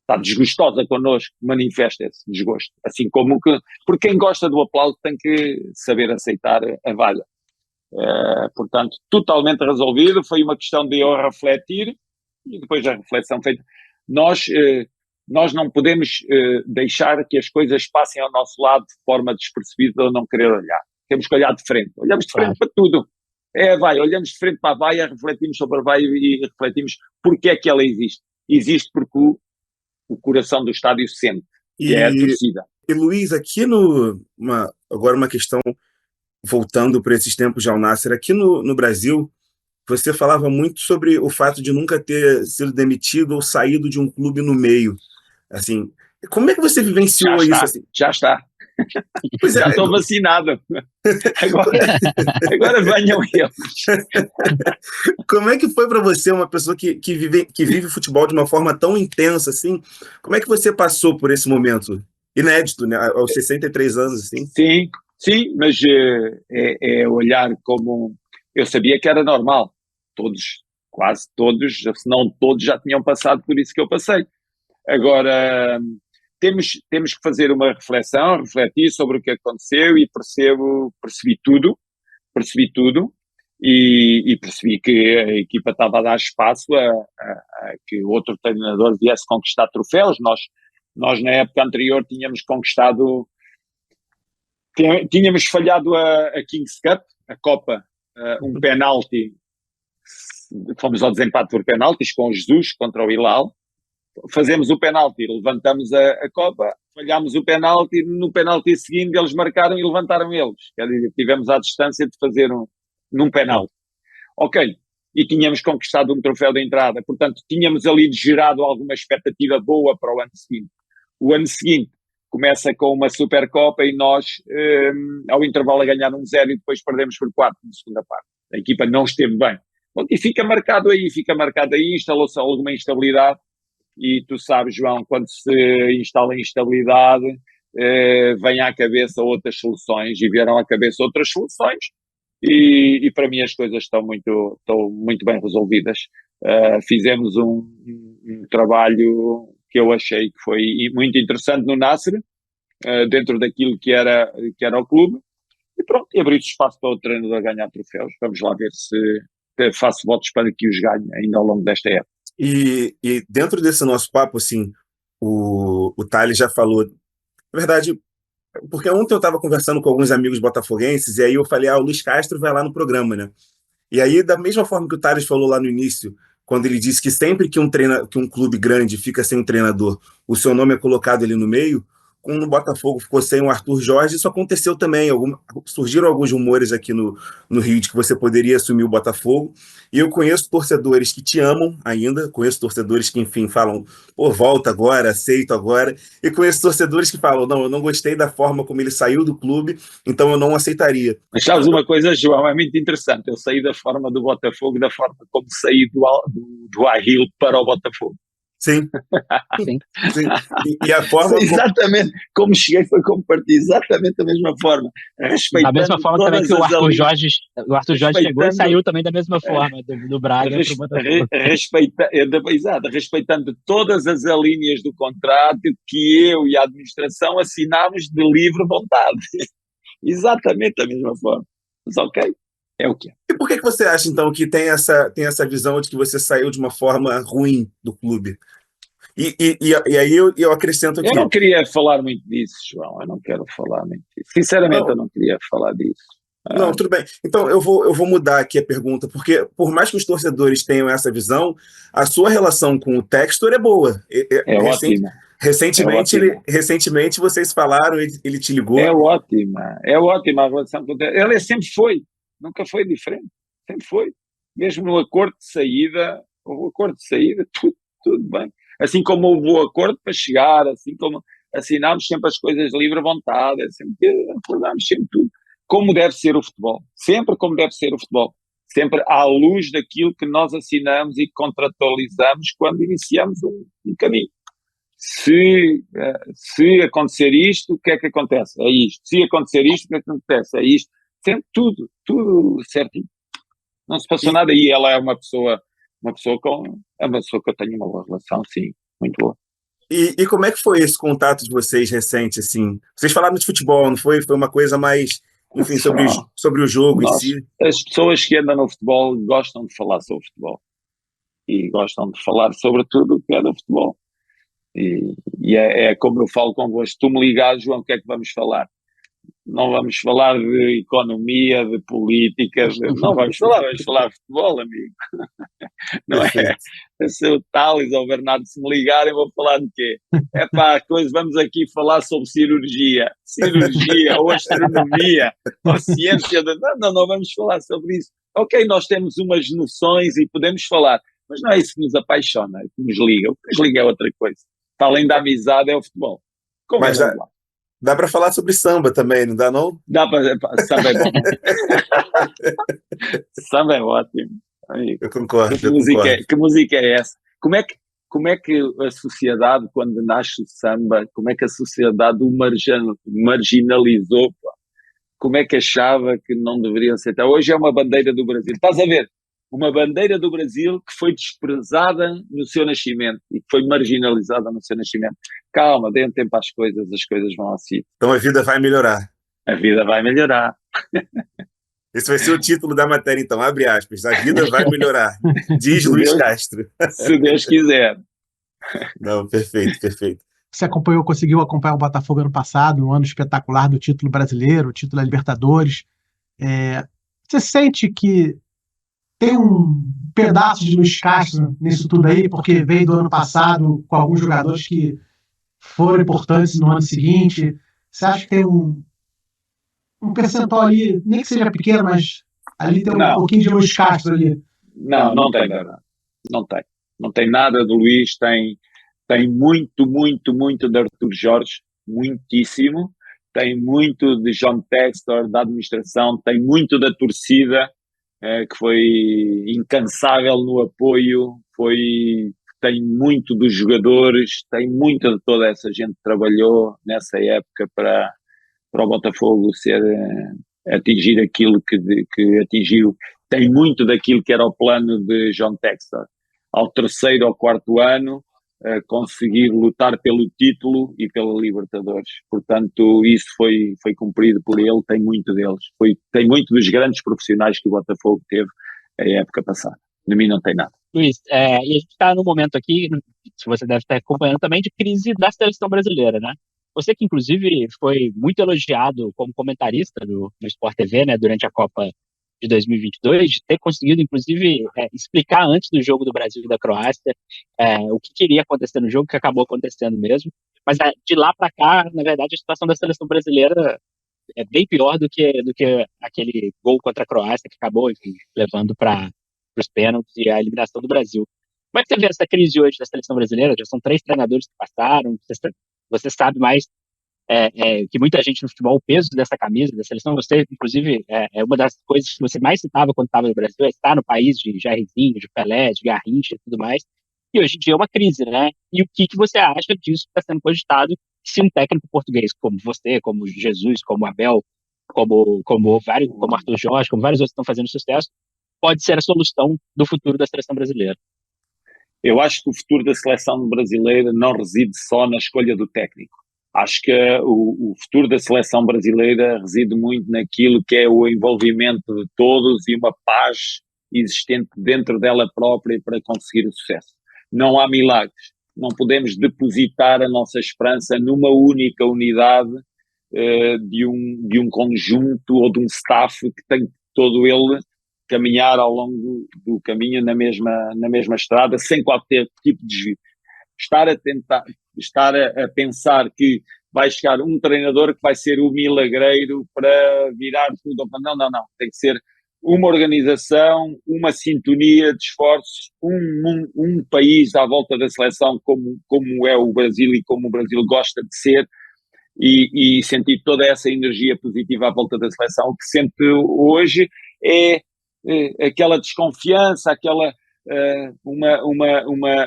Speaker 4: Está desgostosa connosco, manifesta esse desgosto. Assim como que, porque quem gosta do aplauso tem que saber aceitar a valha. Portanto, totalmente resolvido, foi uma questão de eu refletir e depois da reflexão feita. Nós não podemos deixar que as coisas passem ao nosso lado de forma despercebida ou não querer olhar. Temos que olhar de frente. Olhamos de frente para tudo. Olhamos de frente para a vaia, refletimos sobre a vaia e refletimos porque é que ela existe. Existe porque o coração do estádio sente, que é a torcida.
Speaker 1: E Luiz, aqui agora uma questão, voltando para esses tempos de Al Nassr, aqui no Brasil, você falava muito sobre o fato de nunca ter sido demitido ou saído de um clube no meio. Assim, como é que você vivenciou isso? Assim?
Speaker 4: Já está. Já estou vacinado. Agora venham eles.
Speaker 1: Como é que foi para você, uma pessoa que vive futebol de uma forma tão intensa assim? Como é que você passou por esse momento inédito, né, aos 63 anos? Assim?
Speaker 4: Sim, mas é olhar como... Eu sabia que era normal. Quase todos, se não todos, já tinham passado por isso que eu passei. Agora... Temos que fazer uma reflexão, refletir sobre o que aconteceu e percebi tudo e percebi que a equipa estava a dar espaço a que outro treinador viesse conquistar troféus. Nós na época anterior tínhamos falhado a Kings Cup, a Copa, um penalti, fomos ao desempate por penaltis com o Jesus contra o Hilal. Fazemos o penalti, levantamos a Copa, falhámos o penalti, no penalti seguinte eles marcaram e levantaram eles. Quer dizer, tivemos à distância de fazer num penalti. Ok, e tínhamos conquistado um troféu de entrada, portanto tínhamos ali gerado alguma expectativa boa para o ano seguinte. O ano seguinte começa com uma Supercopa e nós, ao intervalo, a ganhar 1-0 e depois perdemos por 4 na segunda parte. A equipa não esteve bem. Bom, e fica marcado aí, instalou-se alguma instabilidade. E tu sabes, João, quando se instala instabilidade, vêm à cabeça outras soluções e vieram à cabeça outras soluções e para mim as coisas estão muito bem resolvidas. Fizemos um trabalho que eu achei que foi muito interessante no Nasser, dentro daquilo que era o clube, e pronto, e abrir espaço para o treinador ganhar troféus. Vamos lá ver se faço votos para que os ganhe ainda ao longo desta época.
Speaker 1: E dentro desse nosso papo, assim, o Thales já falou, na verdade, porque ontem eu estava conversando com alguns amigos botafoguenses, e aí eu falei, o Luiz Castro vai lá no programa, né? E aí, da mesma forma que o Thales falou lá no início, quando ele disse que sempre que que um clube grande fica sem um treinador, o seu nome é colocado ali no meio, quando o Botafogo ficou sem o Arthur Jorge, isso aconteceu também. Surgiram alguns rumores aqui no Rio de que você poderia assumir o Botafogo. E eu conheço torcedores que te amam ainda, conheço torcedores que, enfim, falam, pô, volta agora, aceito agora. E conheço torcedores que falam, não, eu não gostei da forma como ele saiu do clube, então eu não aceitaria.
Speaker 4: Mas sabes uma coisa, João, é muito interessante. Eu saí da forma do Botafogo, da forma como saí do Ahil para o Botafogo.
Speaker 1: Sim.
Speaker 3: Sim.
Speaker 1: Sim. E a forma
Speaker 4: exatamente como cheguei foi como parti, exatamente da mesma forma.
Speaker 3: Da mesma forma também que o Arthur Jorge chegou e saiu também da mesma forma do Braga para o Botafogo.
Speaker 4: Respeitando todas as alíneas do contrato que eu e a administração assinámos de livre vontade. Exatamente da mesma forma. Mas ok, é o que é.
Speaker 1: E por que você acha, então, que tem essa visão de que você saiu de uma forma ruim do clube? E aí eu acrescento aqui.
Speaker 4: Eu não queria falar muito disso, João. Eu não quero falar muito disso. Sinceramente, eu não queria falar disso.
Speaker 1: Não, tudo bem. Então, eu vou mudar aqui a pergunta, porque por mais que os torcedores tenham essa visão, a sua relação com o Textor é boa.
Speaker 4: Ótima.
Speaker 1: Recentemente vocês falaram, ele te ligou.
Speaker 4: É ótima a relação com o Textor. Ele sempre foi, nunca foi diferente, sempre foi. Mesmo no acordo de saída, tudo bem. Assim como houve o acordo para chegar, assim como assinámos sempre as coisas de livre vontade, sempre acordámos sempre tudo. Como deve ser o futebol, sempre como deve ser o futebol, sempre à luz daquilo que nós assinamos e contratualizamos quando iniciamos um caminho. Se acontecer isto, o que é que acontece? É isto. Se acontecer isto, o que é que acontece? É isto. Sempre tudo certinho. Não se passou nada e ela é uma pessoa que eu tenho uma boa relação, sim, muito boa.
Speaker 1: E como é que foi esse contato de vocês recente, assim? Vocês falaram de futebol, não foi? Foi uma coisa mais, enfim, sobre o jogo em si?
Speaker 4: As pessoas que andam no futebol gostam de falar sobre futebol. E gostam de falar sobre tudo o que é do futebol. E é como eu falo convosco. Tu me ligares, João, o que é que vamos falar? Não vamos falar de economia, de política, não vamos falar de futebol, amigo. Não é? Se o Thales ou o Bernardo se me ligarem, vou falar de quê? Vamos aqui falar sobre cirurgia ou astronomia, ou ciência. Não vamos falar sobre isso. Ok, nós temos umas noções e podemos falar, mas não é isso que nos apaixona, que nos liga. O que nos liga é outra coisa. Para além da amizade, é o futebol.
Speaker 1: Mas dá para falar sobre samba também, não dá não?
Speaker 4: Dá para, samba é bom. Samba é ótimo.
Speaker 1: Eu concordo.
Speaker 4: Que música é essa? Como é que a sociedade, quando nasce o samba, como é que a sociedade o marginalizou? Pá? Como é que achava que não deveriam ser? Hoje é uma bandeira do Brasil. Estás a ver? Uma bandeira do Brasil que foi desprezada no seu nascimento e que foi marginalizada no seu nascimento. Calma, dê um tempo às coisas, as coisas vão assim.
Speaker 1: Então a vida vai melhorar.
Speaker 4: A vida vai melhorar.
Speaker 1: Esse vai ser o título da matéria, então, abre aspas. A vida vai melhorar, diz Luiz Castro.
Speaker 4: Se Deus quiser.
Speaker 1: Não, perfeito.
Speaker 2: Você conseguiu acompanhar o Botafogo ano passado, um ano espetacular do título brasileiro, o título da Libertadores. Você sente que tem um pedaço de Luiz Castro nisso tudo aí, porque veio do ano passado com alguns jogadores que foram importantes no ano seguinte. Você acha que tem um percentual ali, nem que seja pequeno, mas ali tem um pouquinho de Luiz Castro ali?
Speaker 4: Não tem nada. Não tem nada do Luiz, tem muito de Arthur Jorge, muitíssimo. Tem muito de John Textor, da administração, tem muito da torcida, que foi incansável no apoio, tem muito dos jogadores, tem muito de toda essa gente que trabalhou nessa época para o Botafogo atingir aquilo que atingiu. Tem muito daquilo que era o plano de John Textor. ao terceiro ou quarto ano, conseguir lutar pelo título e pela Libertadores. Portanto, isso foi cumprido por ele, tem muito deles. Tem muito dos grandes profissionais que o Botafogo teve a época passada. De mim não tem nada.
Speaker 3: Luiz, e a gente está num momento aqui, se você deve estar acompanhando também, de crise da seleção brasileira, né? Você que, inclusive, foi muito elogiado como comentarista no Sport TV, né, durante a Copa de 2022, de ter conseguido, inclusive, explicar antes do jogo do Brasil e da Croácia o que queria acontecer no jogo, que acabou acontecendo mesmo. Mas de lá para cá, na verdade, a situação da seleção brasileira é bem pior do que aquele gol contra a Croácia, que acabou, enfim, levando para os pênaltis e a eliminação do Brasil. Como é que você vê essa crise hoje da seleção brasileira? Já são 3 treinadores que passaram, você sabe mais que muita gente no futebol, o peso dessa camisa, da seleção, você, inclusive, é uma das coisas que você mais citava quando estava no Brasil, é estar no país de Jairzinho, de Pelé, de Garrincha e tudo mais, e hoje em dia é uma crise, né? E o que você acha disso que está sendo cogitado, se um técnico português como você, como Jesus, como Abel, como Arthur Jorge, como vários outros que estão fazendo sucesso, pode ser a solução do futuro da seleção brasileira?
Speaker 4: Eu acho que o futuro da seleção brasileira não reside só na escolha do técnico. Acho que o futuro da seleção brasileira reside muito naquilo que é o envolvimento de todos e uma paz existente dentro dela própria para conseguir o sucesso. Não há milagres. Não podemos depositar a nossa esperança numa única unidade de um conjunto ou de um staff que tem todo ele caminhar ao longo do caminho na mesma estrada, sem qualquer tipo de desvio. Estar a pensar que vai chegar um treinador que vai ser o milagreiro para virar tudo. Não. Tem que ser uma organização, uma sintonia de esforços, um país à volta da seleção como é o Brasil e como o Brasil gosta de ser, e sentir toda essa energia positiva à volta da seleção. O que sente hoje é aquela desconfiança, aquela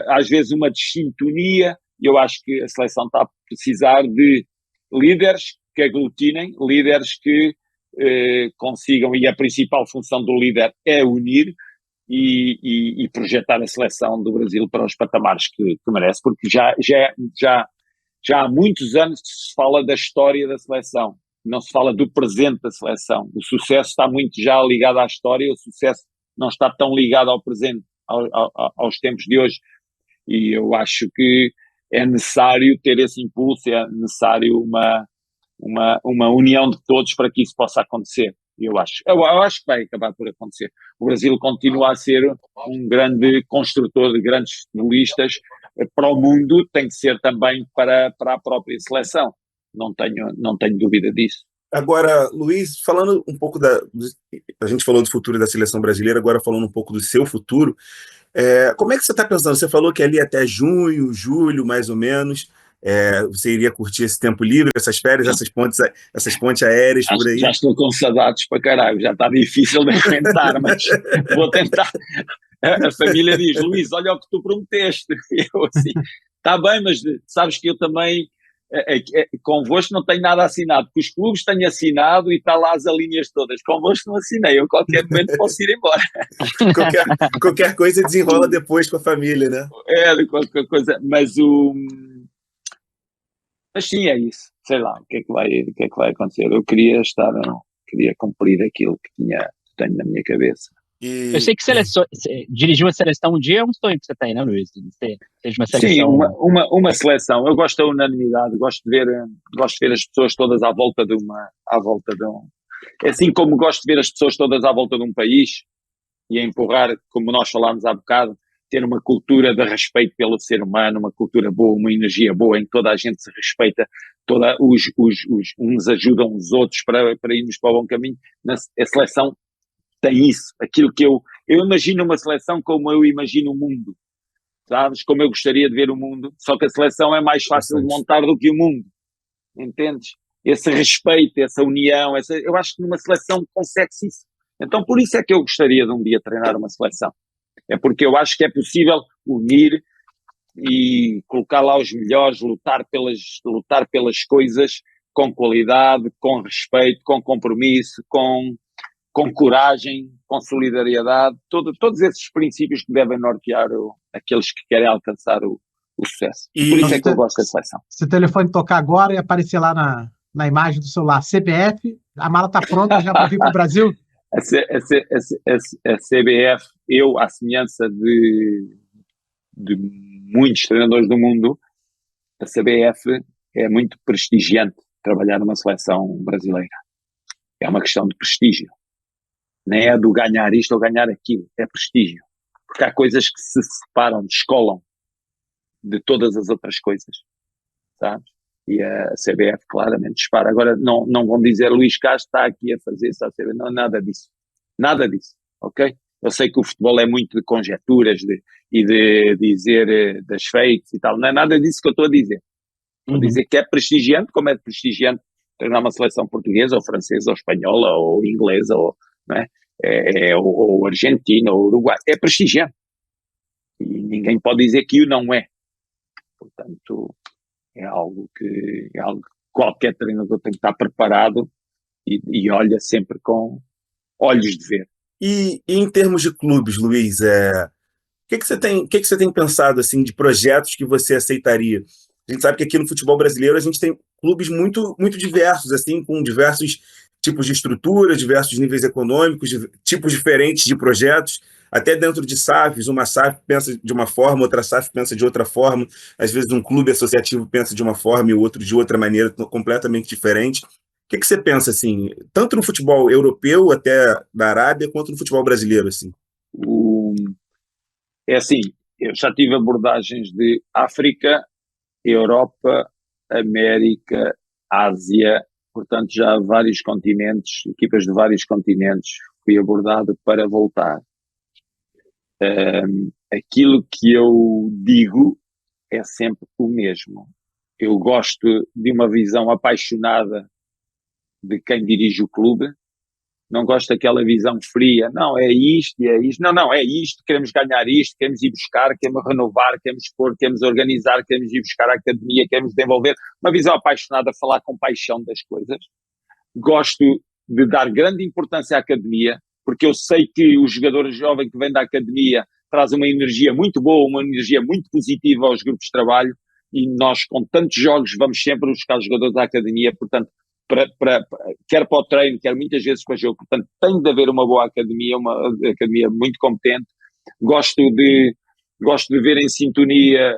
Speaker 4: às vezes uma desintonia. Eu acho que a seleção está a precisar de líderes que aglutinem, líderes que consigam, e a principal função do líder é unir e projetar a seleção do Brasil para os patamares que merece, porque já há muitos anos que se fala da história da seleção, não se fala do presente da seleção. O sucesso está muito já ligado à história, o sucesso não está tão ligado ao presente, aos tempos de hoje, e eu acho que é necessário ter esse impulso, é necessário uma união de todos para que isso possa acontecer. Eu acho que vai acabar por acontecer. O Brasil continua a ser um grande construtor de grandes futebolistas para o mundo, tem que ser também para a própria seleção. Não tenho dúvida disso.
Speaker 1: Agora, Luiz, falando um pouco a gente falou do futuro da seleção brasileira, agora falando um pouco do seu futuro, como é que você está pensando? Você falou que ali até junho, julho, mais ou menos, você iria curtir esse tempo livre, essas férias, essas pontes aéreas por aí?
Speaker 4: Já estou com saudades para caralho, já está difícil de aguentar, mas vou tentar. A família diz: Luiz, olha o que tu prometeste. Eu assim, está bem, mas sabes que eu também convosco não tenho nada assinado, porque os clubes têm assinado e está lá as linhas todas. Convosco não assinei, eu a qualquer momento posso ir embora.
Speaker 1: Qualquer coisa desenrola depois com a família, né?
Speaker 4: Qualquer coisa, mas sim, é isso. Sei lá, o que é que vai acontecer. Eu queria cumprir aquilo que tenho na minha cabeça.
Speaker 3: Eu sei que dirigir uma seleção um dia é um sonho que você tem, né, Luiz? Seja uma seleção.
Speaker 4: Sim, uma seleção. Eu gosto da unanimidade, gosto de ver as pessoas todas à volta de um. Assim como gosto de ver as pessoas todas à volta de um país e a empurrar, como nós falámos há bocado, ter uma cultura de respeito pelo ser humano, uma cultura boa, uma energia boa, em que toda a gente se respeita, uns ajudam os outros para irmos para o bom caminho. A seleção tem isso, aquilo que eu imagino uma seleção como eu imagino o mundo, sabes? Como eu gostaria de ver o mundo, só que a seleção é mais fácil de montar do que o mundo, entendes? Esse respeito, essa união, eu acho que numa seleção consegue-se isso. Então por isso é que eu gostaria de um dia treinar uma seleção. É porque eu acho que é possível unir e colocar lá os melhores, lutar pelas coisas com qualidade, com respeito, com compromisso, com com coragem, com solidariedade, todos esses princípios que devem nortear aqueles que querem alcançar o sucesso. E por isso é que eu gosto da seleção.
Speaker 2: Se o telefone tocar agora e aparecer lá na imagem do celular, CBF, a mala está pronta já para vir para o Brasil?
Speaker 4: A CBF, à semelhança de muitos treinadores do mundo, a CBF é muito prestigiante trabalhar numa seleção brasileira. É uma questão de prestígio. Nem é do ganhar isto ou ganhar aquilo, é prestígio. Porque há coisas que se separam, descolam de todas as outras coisas, sabes? E a CBF claramente dispara. Agora, não vão dizer Luís Castro está aqui a fazer isso à CBF, não, nada disso, ok? Eu sei que o futebol é muito de conjecturas e de dizer das fakes e tal, não é nada disso que eu estou a dizer. Estou a dizer que é prestigiante, como é prestigiante treinar uma seleção portuguesa, ou francesa, ou espanhola, ou inglesa, ou, não é? Ou argentina, ou uruguai, é prestigiante. E ninguém pode dizer que o não é. Portanto, é algo que qualquer treinador tem que estar preparado e olha sempre com olhos de ver.
Speaker 1: E em termos de clubes, Luís, o que você tem pensado assim de projetos que você aceitaria? A gente sabe que aqui no futebol brasileiro a gente tem clubes muito, muito diversos, assim, com diversos tipos de estrutura, diversos níveis econômicos, tipos diferentes de projetos, até dentro de SAFs, uma SAF pensa de uma forma, outra SAF pensa de outra forma, às vezes um clube associativo pensa de uma forma e o outro de outra maneira, completamente diferente. O que você pensa, assim, tanto no futebol europeu, até da Arábia, quanto no futebol brasileiro, assim?
Speaker 4: É assim, eu já tive abordagens de África, Europa, América, Ásia, portanto já há vários continentes, equipas de vários continentes, fui abordado para voltar. Aquilo que eu digo é sempre o mesmo. Eu gosto de uma visão apaixonada de quem dirige o clube, não gosto daquela visão fria, não, é isto e é isto, não, é isto, queremos ganhar isto, queremos ir buscar, queremos renovar, queremos expor, queremos organizar, queremos ir buscar a academia, queremos desenvolver, uma visão apaixonada, falar com paixão das coisas. Gosto de dar grande importância à academia, porque eu sei que o jogador jovem que vem da academia traz uma energia muito boa, uma energia muito positiva aos grupos de trabalho, e nós com tantos jogos vamos sempre buscar jogadores da academia, portanto, quer para o treino, quer muitas vezes para o jogo, portanto tem de haver uma boa academia, uma academia muito competente. Gosto de ver em sintonia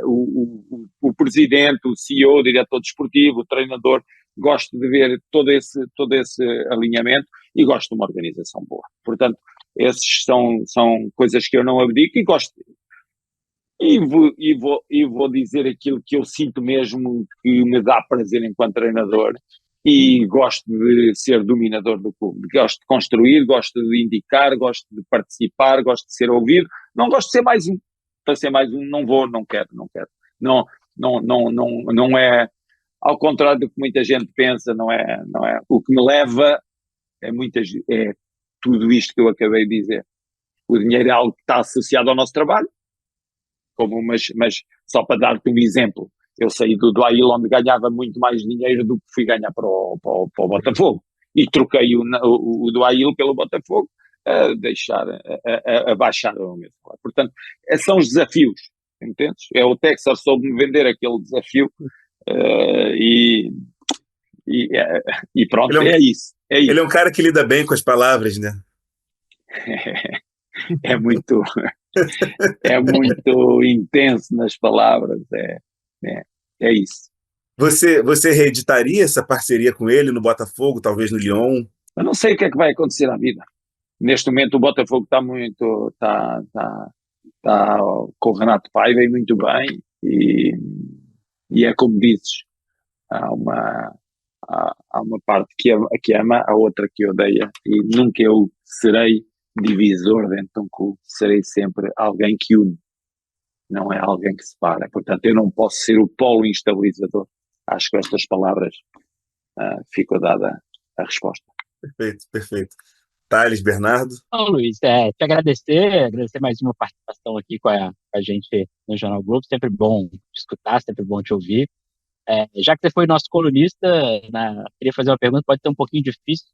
Speaker 4: o presidente, o CEO, o diretor desportivo, o treinador, gosto de ver todo esse alinhamento e gosto de uma organização boa. Portanto, esses são coisas que eu não abdico e gosto. E vou dizer aquilo que eu sinto mesmo que me dá prazer enquanto treinador, e gosto de ser dominador do clube, gosto de construir, gosto de indicar, gosto de participar, gosto de ser ouvido, não gosto de ser mais um, para ser mais um não quero, não é, ao contrário do que muita gente pensa, não é, o que me leva é tudo isto que eu acabei de dizer. O dinheiro é algo que está associado ao nosso trabalho, mas só para dar-te um exemplo, eu saí do Ail onde ganhava muito mais dinheiro do que fui ganhar para o Botafogo, e troquei o do Ail pelo Botafogo, a baixar o meu salário. Portanto, são os desafios, entendes? O Texas soube-me vender aquele desafio, e pronto, é isso.
Speaker 1: Ele é um cara que lida bem com as palavras, né?
Speaker 4: É muito intenso nas palavras, é isso.
Speaker 1: Você reeditaria essa parceria com ele no Botafogo, talvez no Lyon?
Speaker 4: Eu não sei o que é que vai acontecer na vida. Neste momento o Botafogo está com o Renato Paiva e muito bem, e é como dizes, há uma parte que ama, a outra que odeia, e nunca eu serei divisor dentro de um clube, serei sempre alguém que une, não é alguém que separa. Portanto, eu não posso ser o polo instabilizador. Acho que estas palavras ficou dada a resposta.
Speaker 1: Perfeito. Thales, Bernardo?
Speaker 3: Bom, Luís, te agradecer mais uma participação aqui com a gente no Jornal Globo, sempre bom te escutar, sempre bom te ouvir. Já que você foi nosso colunista, queria fazer uma pergunta, pode ser um pouquinho difícil,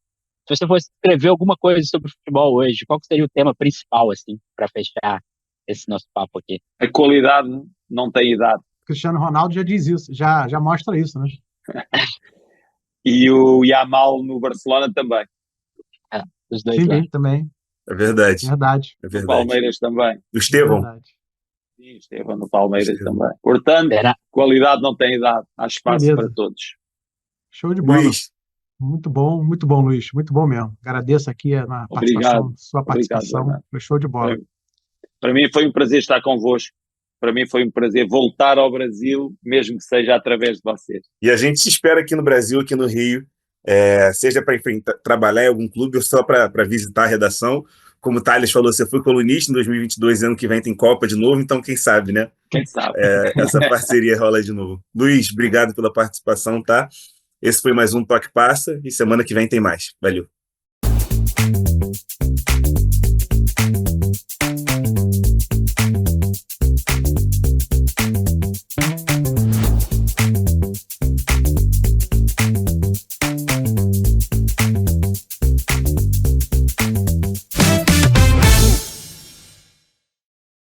Speaker 3: Se você fosse escrever alguma coisa sobre futebol hoje, qual que seria o tema principal, assim, para fechar esse nosso papo aqui?
Speaker 4: A qualidade não tem idade.
Speaker 2: Cristiano Ronaldo já diz isso, já mostra isso, né?
Speaker 4: E o Yamal no Barcelona também.
Speaker 3: Os dois lá.
Speaker 2: Sim, também.
Speaker 1: É verdade.
Speaker 2: Verdade.
Speaker 1: É
Speaker 4: No
Speaker 1: verdade.
Speaker 4: Palmeiras também.
Speaker 1: O Estevão.
Speaker 2: Verdade.
Speaker 4: Sim, Estevão no Palmeiras
Speaker 1: Estevão.
Speaker 4: também. Portanto,
Speaker 3: Era.
Speaker 4: qualidade não tem idade. Há espaço
Speaker 2: Beleza.
Speaker 4: para todos.
Speaker 2: Show de bola.
Speaker 1: Luiz,
Speaker 2: Muito bom, Luiz. Muito bom mesmo. Agradeço aqui sua
Speaker 4: Obrigado,
Speaker 2: participação.
Speaker 4: Renato.
Speaker 2: Foi show de bola.
Speaker 4: Para mim foi um prazer estar convosco. Para mim foi um prazer voltar ao Brasil, mesmo que seja através de vocês.
Speaker 1: e a gente te espera aqui no Brasil, aqui no Rio, seja para trabalhar em algum clube ou só para visitar a redação. Como o Thales falou, você foi colunista em 2022, ano que vem tem Copa de novo, então quem sabe, né?
Speaker 4: Quem sabe?
Speaker 1: Essa parceria rola de novo. Luiz, obrigado pela participação, tá? Esse foi mais um Toque Passa e semana que vem tem mais. Valeu.